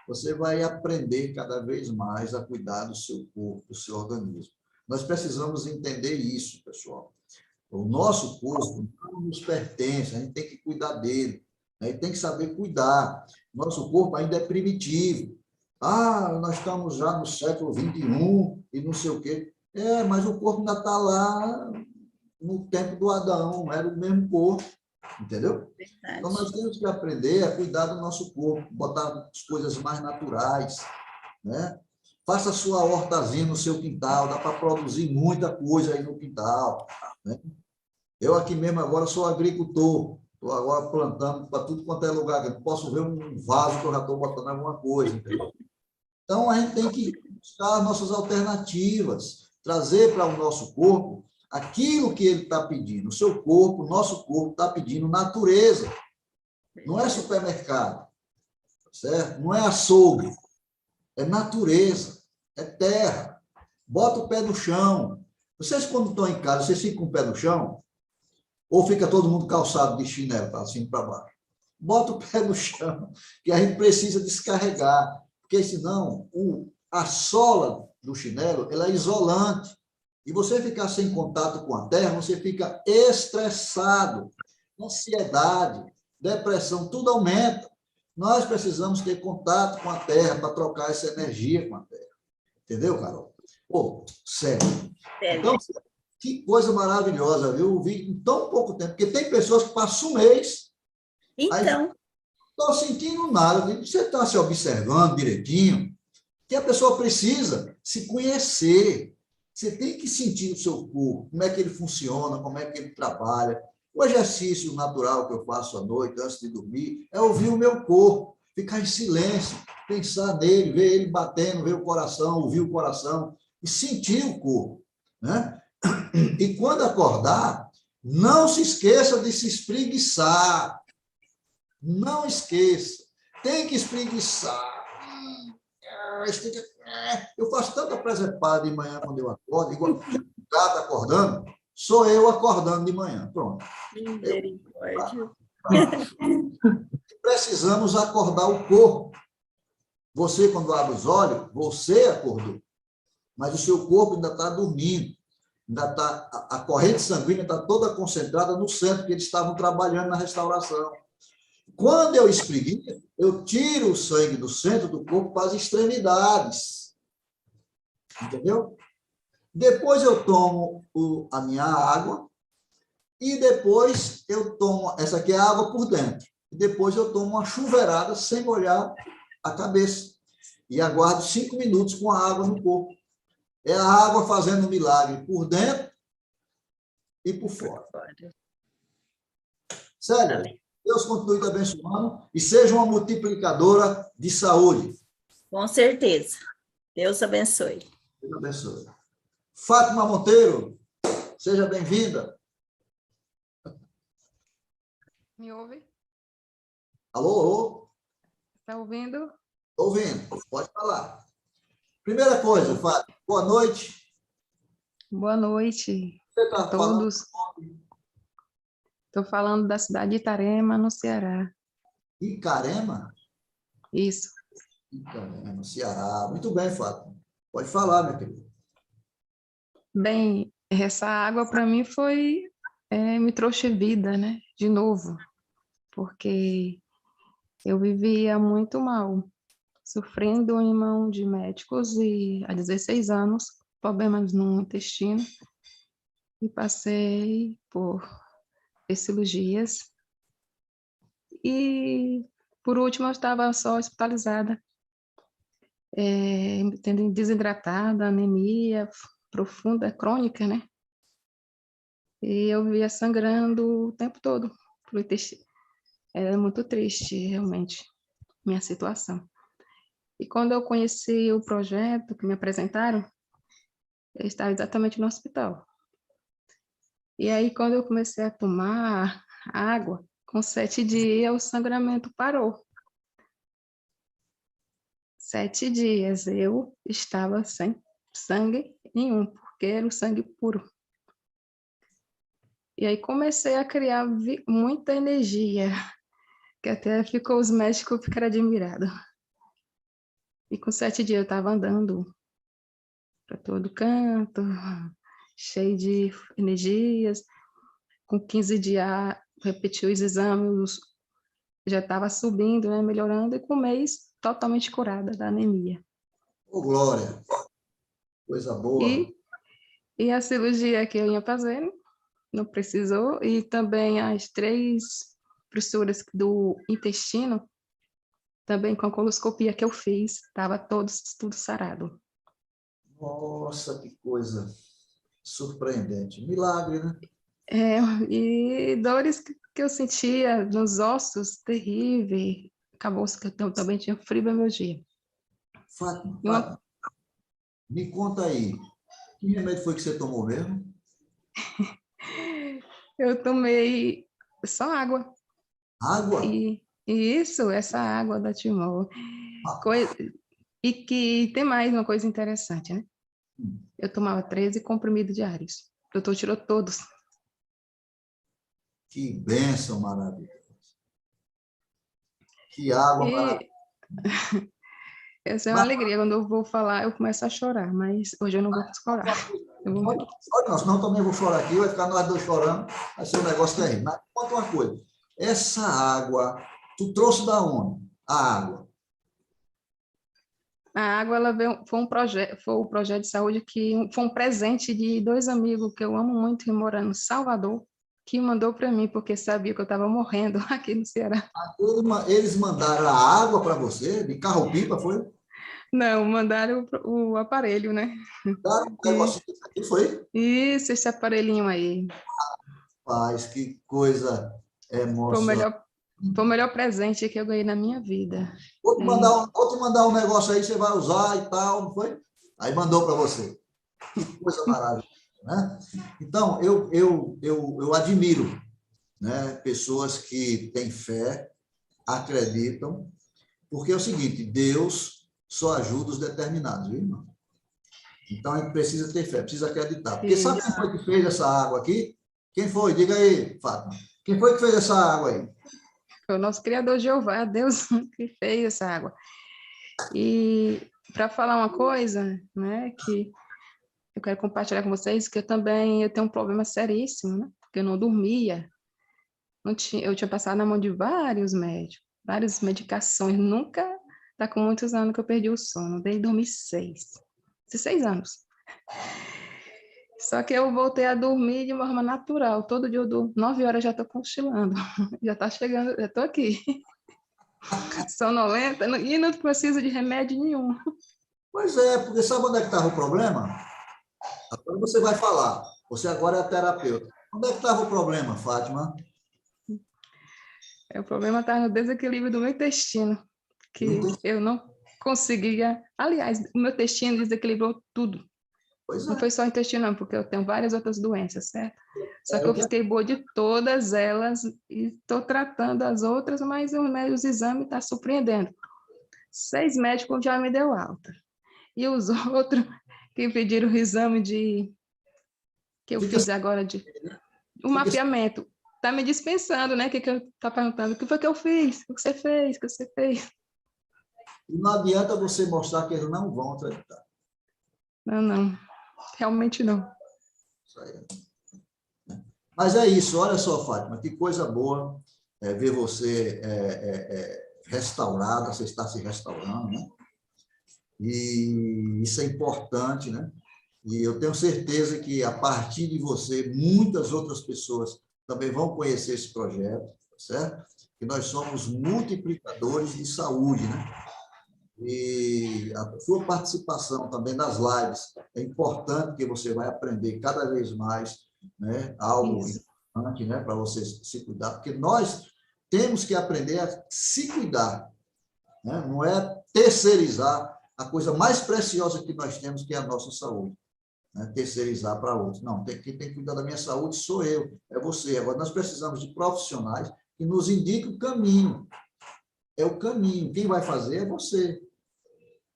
S2: você vai aprender cada vez mais a cuidar do seu corpo, do seu organismo. Nós precisamos entender isso, pessoal. O nosso corpo não nos pertence, a gente tem que cuidar dele, né? Tem que saber cuidar. Nosso corpo ainda é primitivo. Ah, nós estamos já no século XXI e não sei o quê. Mas o corpo ainda está lá no tempo do Adão, era o mesmo corpo, entendeu?
S6: Verdade.
S2: Então, nós temos que aprender a cuidar do nosso corpo, botar as coisas mais naturais, né? Faça sua hortazinha no seu quintal, dá para produzir muita coisa aí no quintal, né? Eu aqui mesmo agora sou agricultor, estou agora plantando para tudo quanto é lugar, eu posso ver um vaso que eu já estou botando alguma coisa, entendeu? Então, a gente tem que buscar nossas alternativas, trazer para o nosso corpo aquilo que ele está pedindo. O seu corpo, o nosso corpo está pedindo natureza. Não é supermercado, certo? Não é açougue, é natureza, é terra. Bota o pé no chão. Vocês, quando estão em casa, vocês ficam com o pé no chão? Ou fica todo mundo calçado de chinelo, para cima e para baixo? Bota o pé no chão, que a gente precisa descarregar, porque senão a sola do chinelo ela é isolante. E você ficar sem contato com a terra, você fica estressado, ansiedade, depressão, tudo aumenta. Nós precisamos ter contato com a terra para trocar essa energia com a terra. Entendeu, Carol? Pô, sério. Então, que coisa maravilhosa, viu? Eu vi em tão pouco tempo, porque tem pessoas que passam um mês.
S6: Então.
S2: estou sentindo nada. Eu digo, você está se observando direitinho? Que a pessoa precisa se conhecer. Você tem que sentir o seu corpo, como é que ele funciona, como é que ele trabalha. O exercício natural que eu faço à noite, antes de dormir, é ouvir o meu corpo, ficar em silêncio, pensar nele, ver ele batendo, ver o coração, ouvir o coração e sentir o corpo, né? E quando acordar, não se esqueça de se espreguiçar. Não esqueça. Tem que espreguiçar. Eu faço tanta presepada de manhã quando eu acordo, igual o gato acordando, sou eu acordando de manhã. Pronto. Precisamos acordar o corpo. Você, quando abre os olhos, você acordou. Mas o seu corpo ainda está dormindo. Ainda tá, a corrente sanguínea está toda concentrada no centro, que eles estavam trabalhando na restauração. Quando eu espreguiço, eu tiro o sangue do centro do corpo para as extremidades. Entendeu? Depois eu tomo a minha água e depois eu tomo... Essa aqui é a água por dentro. E depois eu tomo uma chuveirada sem molhar a cabeça. E aguardo 5 minutos com a água no corpo. É a água fazendo um milagre por dentro e por fora. Sério? Deus continue te abençoando e seja uma multiplicadora de saúde.
S6: Com certeza. Deus abençoe.
S2: Deus abençoe. Fátima Monteiro, seja bem-vinda.
S7: Me ouve?
S2: Alô, alô?
S7: Está ouvindo?
S2: Estou ouvindo, pode falar. Primeira coisa, Fátima, boa noite.
S7: Boa noite
S2: Você está
S7: a todos. Estou falando da cidade de Itarema, no Ceará.
S2: Icarema?
S7: Isso.
S2: Icarema, Ceará. Muito bem, Fátima. Pode falar, minha querida.
S7: Bem, essa água para mim me trouxe vida, né? De novo, porque eu vivia muito mal, sofrendo em mão de médicos e há 16 anos, problemas no intestino, e passei por cirurgias. E, por último, eu estava só hospitalizada, tendo desidratada, anemia profunda, crônica, né? E eu via sangrando o tempo todo pro intestino. Era muito triste, realmente, minha situação. E quando eu conheci o projeto que me apresentaram, eu estava exatamente no hospital. E aí, quando eu comecei a tomar água, com 7 dias, o sangramento parou. 7 dias eu estava sem sangue nenhum, porque era o sangue puro. E aí comecei a criar muita energia, que até ficou os médicos ficaram admirados. E com 7 dias eu estava andando para todo canto, cheio de energias. Com 15 dias, repeti os exames, já estava subindo, né, melhorando, e com um mês totalmente curada da anemia.
S2: Ô, Glória, coisa boa.
S7: E a cirurgia que eu ia fazer não precisou, e também as 3 fissuras do intestino, também com a coloscopia que eu fiz, estava tudo sarado.
S2: Nossa, que coisa surpreendente. Milagre, né?
S7: E dores que eu sentia nos ossos, terrível. Acabou-se que eu também tinha fibromialgia.
S2: Fátima, me conta aí, que remédio foi que você tomou mesmo?
S7: Eu tomei só água.
S2: Água?
S7: E isso, essa água da Timor. E que tem mais uma coisa interessante, né? Eu tomava 13 comprimidos diários. O doutor tirou todos.
S2: Que bênção maravilhosa. Que água maravilhosa.
S7: Essa é uma alegria. Quando eu vou falar, eu começo a chorar, mas hoje eu não vou chorar.
S2: Não, senão eu também vou chorar aqui, vai ficar nós dois chorando, vai ser um negócio terrível. Mas conta uma coisa, essa água, tu trouxe da onde? A água?
S7: A água, ela veio, foi o projeto de saúde que foi um presente de 2 amigos que eu amo muito, que moram em Salvador. que mandou para mim, porque sabia que eu estava morrendo aqui no Ceará.
S2: Eles mandaram a água para você, de carro-pipa, foi?
S7: Não, mandaram o aparelho, né?
S2: Mandaram um negócio aqui, foi?
S7: Isso, esse aparelhinho aí.
S2: Paz, que coisa
S7: Foi o
S2: emocionante.
S7: melhor presente que eu ganhei na minha vida.
S2: Vou te mandar um negócio aí, você vai usar e tal, não foi? Aí mandou para você. Que coisa maravilhosa, né? Então, eu admiro, né, pessoas que têm fé, acreditam, porque é o seguinte, Deus só ajuda os determinados, viu, irmão? Então, a gente precisa ter fé, precisa acreditar. Porque sabe quem foi que fez essa água aqui? Quem foi? Diga aí, Fátima. Quem foi que fez essa água aí?
S7: Foi o nosso Criador Jeová, Deus que fez essa água. E para falar uma coisa, né, que eu quero compartilhar com vocês, que eu tenho um problema seríssimo, né, porque eu não dormia. Eu tinha passado na mão de vários médicos, várias medicações, nunca, tá com muitos anos que eu perdi o sono, desde 2006, 16 anos. Só que eu voltei a dormir de uma forma natural. Todo dia eu durmo, 9 horas já estou cochilando. Já está chegando, já estou aqui. Sonolenta, e não preciso de remédio nenhum.
S2: Pois é, porque sabe onde é que estava o problema? Agora você vai falar. Você agora é a terapeuta. Onde é que estava o problema, Fátima?
S7: O problema está no desequilíbrio do meu intestino, que eu não conseguia... Aliás, o meu intestino desequilibrou tudo. Não foi só o intestino, não, porque eu tenho várias outras doenças, certo? Só que eu fiquei boa de todas elas e estou tratando as outras, mas os exames estão surpreendendo. 6 médicos já me deu alta. E os outros que pediram o exame que eu fiz agora o mapeamento, está me dispensando, né? Que eu está perguntando, o que foi que eu fiz? O que você fez? O que você fez?
S2: E não adianta você mostrar que eles não vão acreditar.
S7: Não. Realmente não.
S2: Isso aí. Mas é isso, olha só, Fátima, que coisa boa ver você restaurada, você está se restaurando, né? E isso é importante, né? E eu tenho certeza que, a partir de você, muitas outras pessoas também vão conhecer esse projeto, certo? Que nós somos multiplicadores de saúde, né? E a sua participação também nas lives é importante, que você vai aprender cada vez mais, né, algo importante, né, para você se cuidar, porque nós temos que aprender a se cuidar, né? Não é terceirizar a coisa mais preciosa que nós temos, que é a nossa saúde, né? Terceirizar para outros. Não, quem tem que cuidar da minha saúde sou eu, é você. Agora, nós precisamos de profissionais que nos indiquem o caminho. É o caminho. Quem vai fazer é você.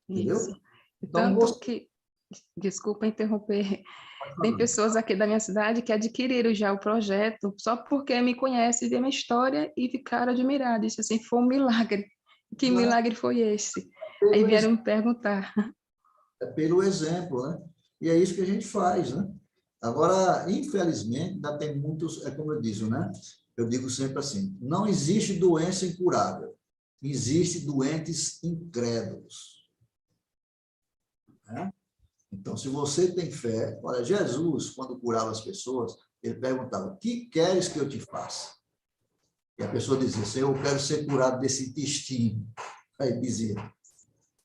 S2: Entendeu?
S7: Isso.
S2: Então,
S7: Tanto que, desculpa interromper, tem pessoas aqui da minha cidade que adquiriram já o projeto só porque me conhecem, vê a minha história e ficaram admirados. Isso assim, foi um milagre. Que milagre foi esse? Aí vieram me perguntar.
S2: É pelo exemplo, né? E é isso que a gente faz, né? Agora, infelizmente, ainda tem muitos, como eu disse, né? Eu digo sempre assim, não existe doença incurável, existe doentes incrédulos. Né? Então, se você tem fé, olha, Jesus, quando curava as pessoas, ele perguntava, o que queres que eu te faça? E a pessoa dizia, Senhor, eu quero ser curado desse intestino. Aí ele dizia,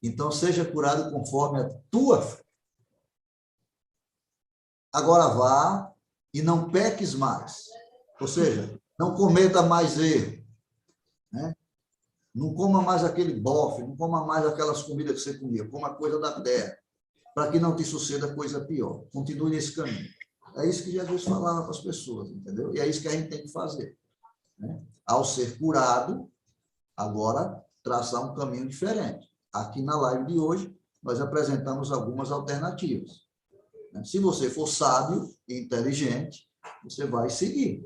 S2: então seja curado conforme a tua fé. Agora vá e não peques mais. Ou seja, não cometa mais erro. Né? Não coma mais aquele bofe, não coma mais aquelas comidas que você comia, coma coisa da terra, para que não te suceda coisa pior. Continue nesse caminho. É isso que Jesus falava para as pessoas, entendeu? E é isso que a gente tem que fazer. Né? Ao ser curado, agora traçar um caminho diferente. Aqui na live de hoje, nós apresentamos algumas alternativas. Se você for sábio e inteligente, você vai seguir.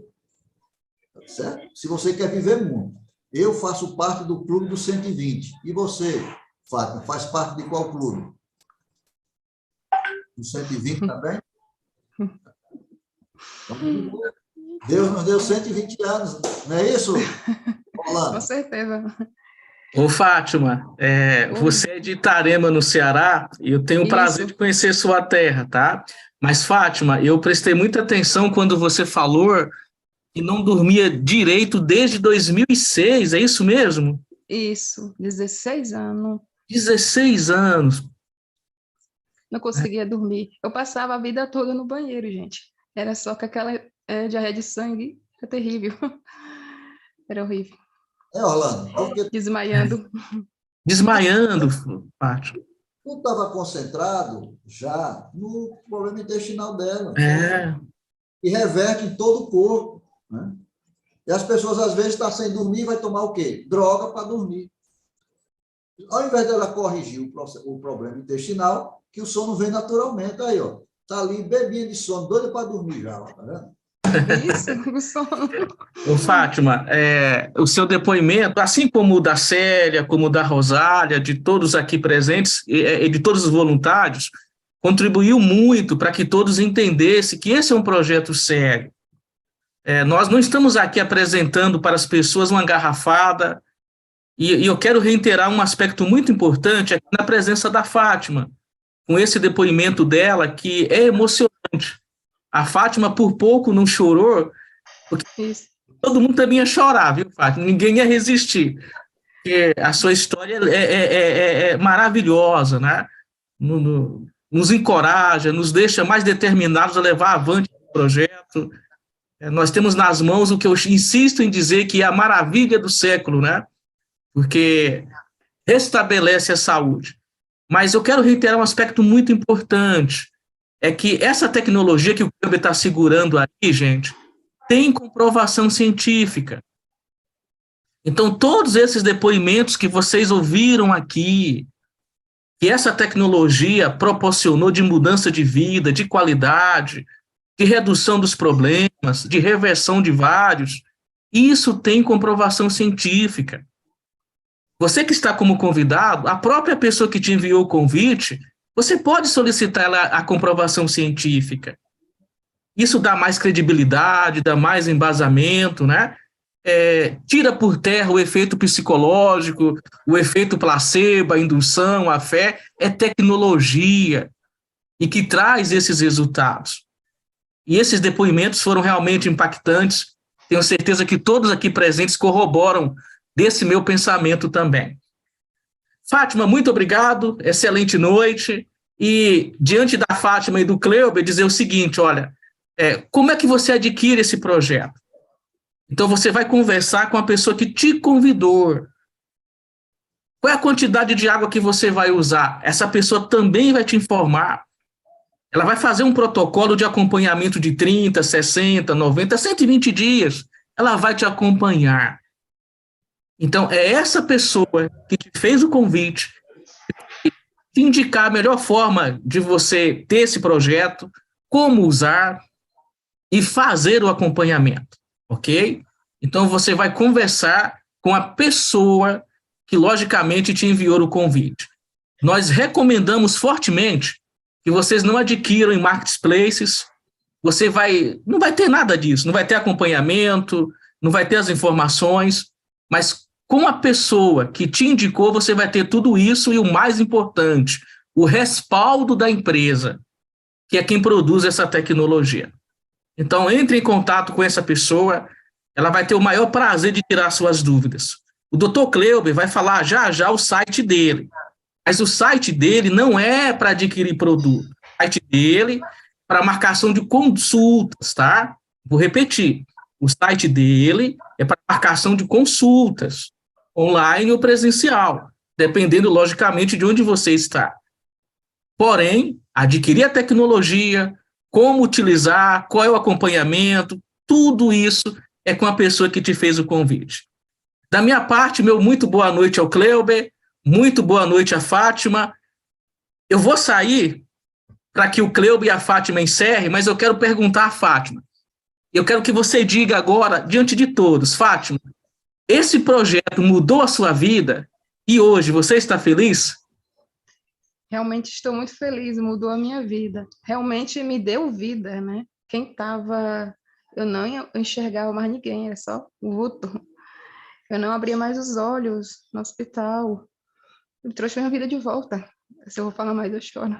S2: Tá certo? Se você quer viver muito. Eu faço parte do clube dos 120. E você, Fátima, faz parte de qual clube? Do 120 também? Deus nos deu 120 anos, não é isso, Rolando?
S7: Com certeza.
S1: Ô, Fátima, você é de Itarema, no Ceará, e eu tenho o prazer de conhecer sua terra, tá? Mas, Fátima, eu prestei muita atenção quando você falou E não dormia direito desde 2006, é isso mesmo?
S7: Isso, 16 anos.
S1: 16 anos.
S7: Não conseguia dormir. Eu passava a vida toda no banheiro, gente. Era só com aquela diarreia de sangue. É terrível. Era horrível.
S2: Orlando, porque
S7: Desmaiando.
S1: Desmaiando, Fátima.
S2: tu estava concentrado já no problema intestinal dela.
S1: É.
S2: E reverte em todo o corpo, né? E as pessoas, às vezes, estão sem dormir, vai tomar o quê? Droga para dormir. Ao invés dela corrigir o problema intestinal, que o sono vem naturalmente. Aí, ó, tá ali, bebinha de sono, doida para dormir já, ó, tá vendo?
S7: Isso, o sono.
S1: Ô, Fátima, o seu depoimento, assim como o da Célia, como o da Rosália, de todos aqui presentes, e de todos os voluntários, contribuiu muito para que todos entendessem que esse é um projeto sério. Nós não estamos aqui apresentando para as pessoas uma garrafada, e eu quero reiterar um aspecto muito importante aqui na presença da Fátima, com esse depoimento dela, que é emocionante. A Fátima, por pouco, não chorou, porque
S7: Isso.
S1: todo mundo também ia chorar, viu, Fátima? Ninguém ia resistir. Porque a sua história é maravilhosa, né? Nos encoraja, nos deixa mais determinados a levar avante o projeto. Nós temos nas mãos o que eu insisto em dizer que é a maravilha do século, né? Porque restabelece a saúde. Mas eu quero reiterar um aspecto muito importante, é que essa tecnologia que o Kleber está segurando aí, gente, tem comprovação científica. Então, todos esses depoimentos que vocês ouviram aqui, que essa tecnologia proporcionou de mudança de vida, de qualidade, de redução dos problemas, de reversão de vários, isso tem comprovação científica. Você que está como convidado, a própria pessoa que te enviou o convite, você pode solicitar a comprovação científica. Isso dá mais credibilidade, dá mais embasamento, né? Tira por terra o efeito psicológico, o efeito placebo, a indução, a fé, é tecnologia e que traz esses resultados. E esses depoimentos foram realmente impactantes, tenho certeza que todos aqui presentes corroboram desse meu pensamento também. Fátima, muito obrigado, excelente noite, e diante da Fátima e do Cleuber, dizer o seguinte, olha, como é que você adquire esse projeto? Então, você vai conversar com a pessoa que te convidou. Qual é a quantidade de água que você vai usar? Essa pessoa também vai te informar. Ela vai fazer um protocolo de acompanhamento de 30, 60, 90, 120 dias. Ela vai te acompanhar. Então, é essa pessoa que te fez o convite, te indicar a melhor forma de você ter esse projeto, como usar e fazer o acompanhamento. Ok? Então, você vai conversar com a pessoa que, logicamente, te enviou o convite. Nós recomendamos fortemente que vocês não adquiram em marketplaces, não vai ter nada disso, não vai ter acompanhamento, não vai ter as informações, mas com a pessoa que te indicou, você vai ter tudo isso e o mais importante, o respaldo da empresa, que é quem produz essa tecnologia. Então, entre em contato com essa pessoa, ela vai ter o maior prazer de tirar suas dúvidas. O Dr. Cleuber vai falar já o site dele, mas o site dele não é para adquirir produto. O site dele é para marcação de consultas, tá? Vou repetir. O site dele é para marcação de consultas, online ou presencial, dependendo, logicamente, de onde você está. Porém, adquirir a tecnologia, como utilizar, qual é o acompanhamento, tudo isso é com a pessoa que te fez o convite. Da minha parte, meu muito boa noite ao Cleuber, muito boa noite à Fátima. Eu vou sair para que o Cleuber e a Fátima encerrem, mas eu quero perguntar à Fátima. Eu quero que você diga agora, diante de todos, Fátima, esse projeto mudou a sua vida e hoje você está feliz?
S7: Realmente estou muito feliz, mudou a minha vida. Realmente me deu vida, né? Quem estava... Eu não enxergava mais ninguém, era só vulto. Eu não abria mais os olhos no hospital. Me trouxe minha vida de volta. Se eu vou falar mais, eu choro.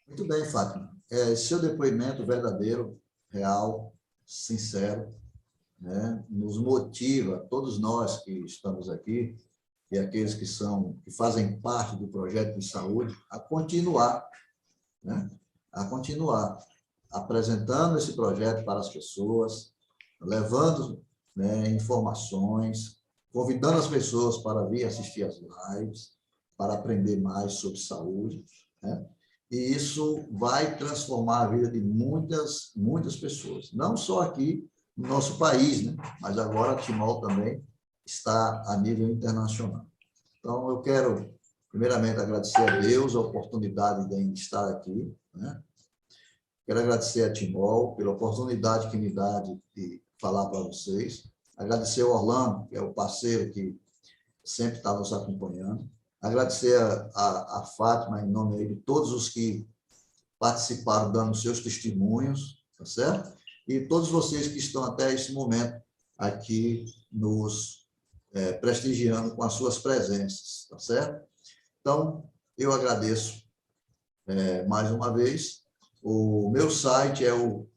S2: Muito bem, Fátima. seu depoimento verdadeiro, real, sincero, né, nos motiva, todos nós que estamos aqui, e aqueles que fazem parte do projeto de saúde, a continuar, né, apresentando esse projeto para as pessoas, levando, né, informações, convidando as pessoas para vir assistir às lives, para aprender mais sobre saúde, né? E isso vai transformar a vida de muitas, muitas pessoas, não só aqui no nosso país, né? Mas agora a Timol também está a nível internacional. Então, eu quero, primeiramente, agradecer a Deus a oportunidade de estar aqui, né? Quero agradecer a Timol pela oportunidade que me dá de falar para vocês. Agradecer ao Orlando, que é o parceiro que sempre está nos acompanhando. Agradecer a Fátima, em nome aí de todos os que participaram, dando seus testemunhos, tá certo? E todos vocês que estão até esse momento aqui nos prestigiando com as suas presenças, tá certo? Então, eu agradeço mais uma vez. O meu site é o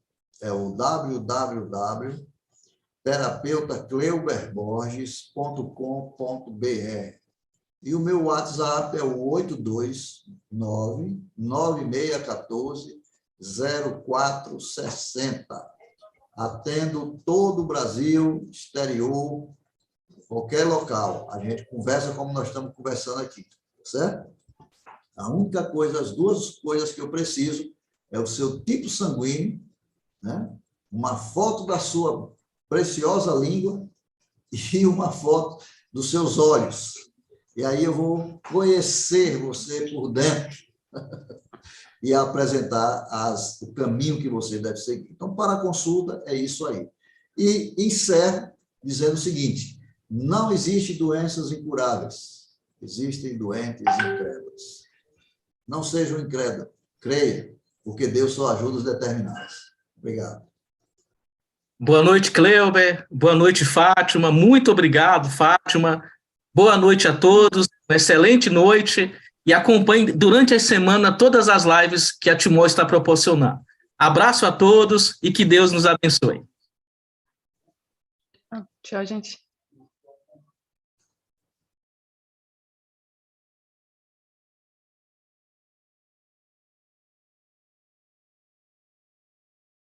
S2: www.terapeutacleuberborges.com.br e o meu WhatsApp é o 829-9614-0460. Atendo todo o Brasil, exterior, qualquer local. A gente conversa como nós estamos conversando aqui, certo? A única coisa, as duas coisas que eu preciso é o seu tipo sanguíneo, né? Uma foto da sua preciosa língua e uma foto dos seus olhos. E aí eu vou conhecer você por dentro e apresentar o caminho que você deve seguir. Então, para a consulta, é isso aí. E encerro dizendo o seguinte: não existem doenças incuráveis, existem doentes incrédulos. Não seja um incrédulo, creia, porque Deus só ajuda os determinados. Obrigado.
S1: Boa noite, Cleuber. Boa noite, Fátima. Muito obrigado, Fátima. Boa noite a todos. Uma excelente noite. E acompanhe durante a semana todas as lives que a Timol está proporcionando. Abraço a todos e que Deus nos abençoe.
S7: Tchau, gente.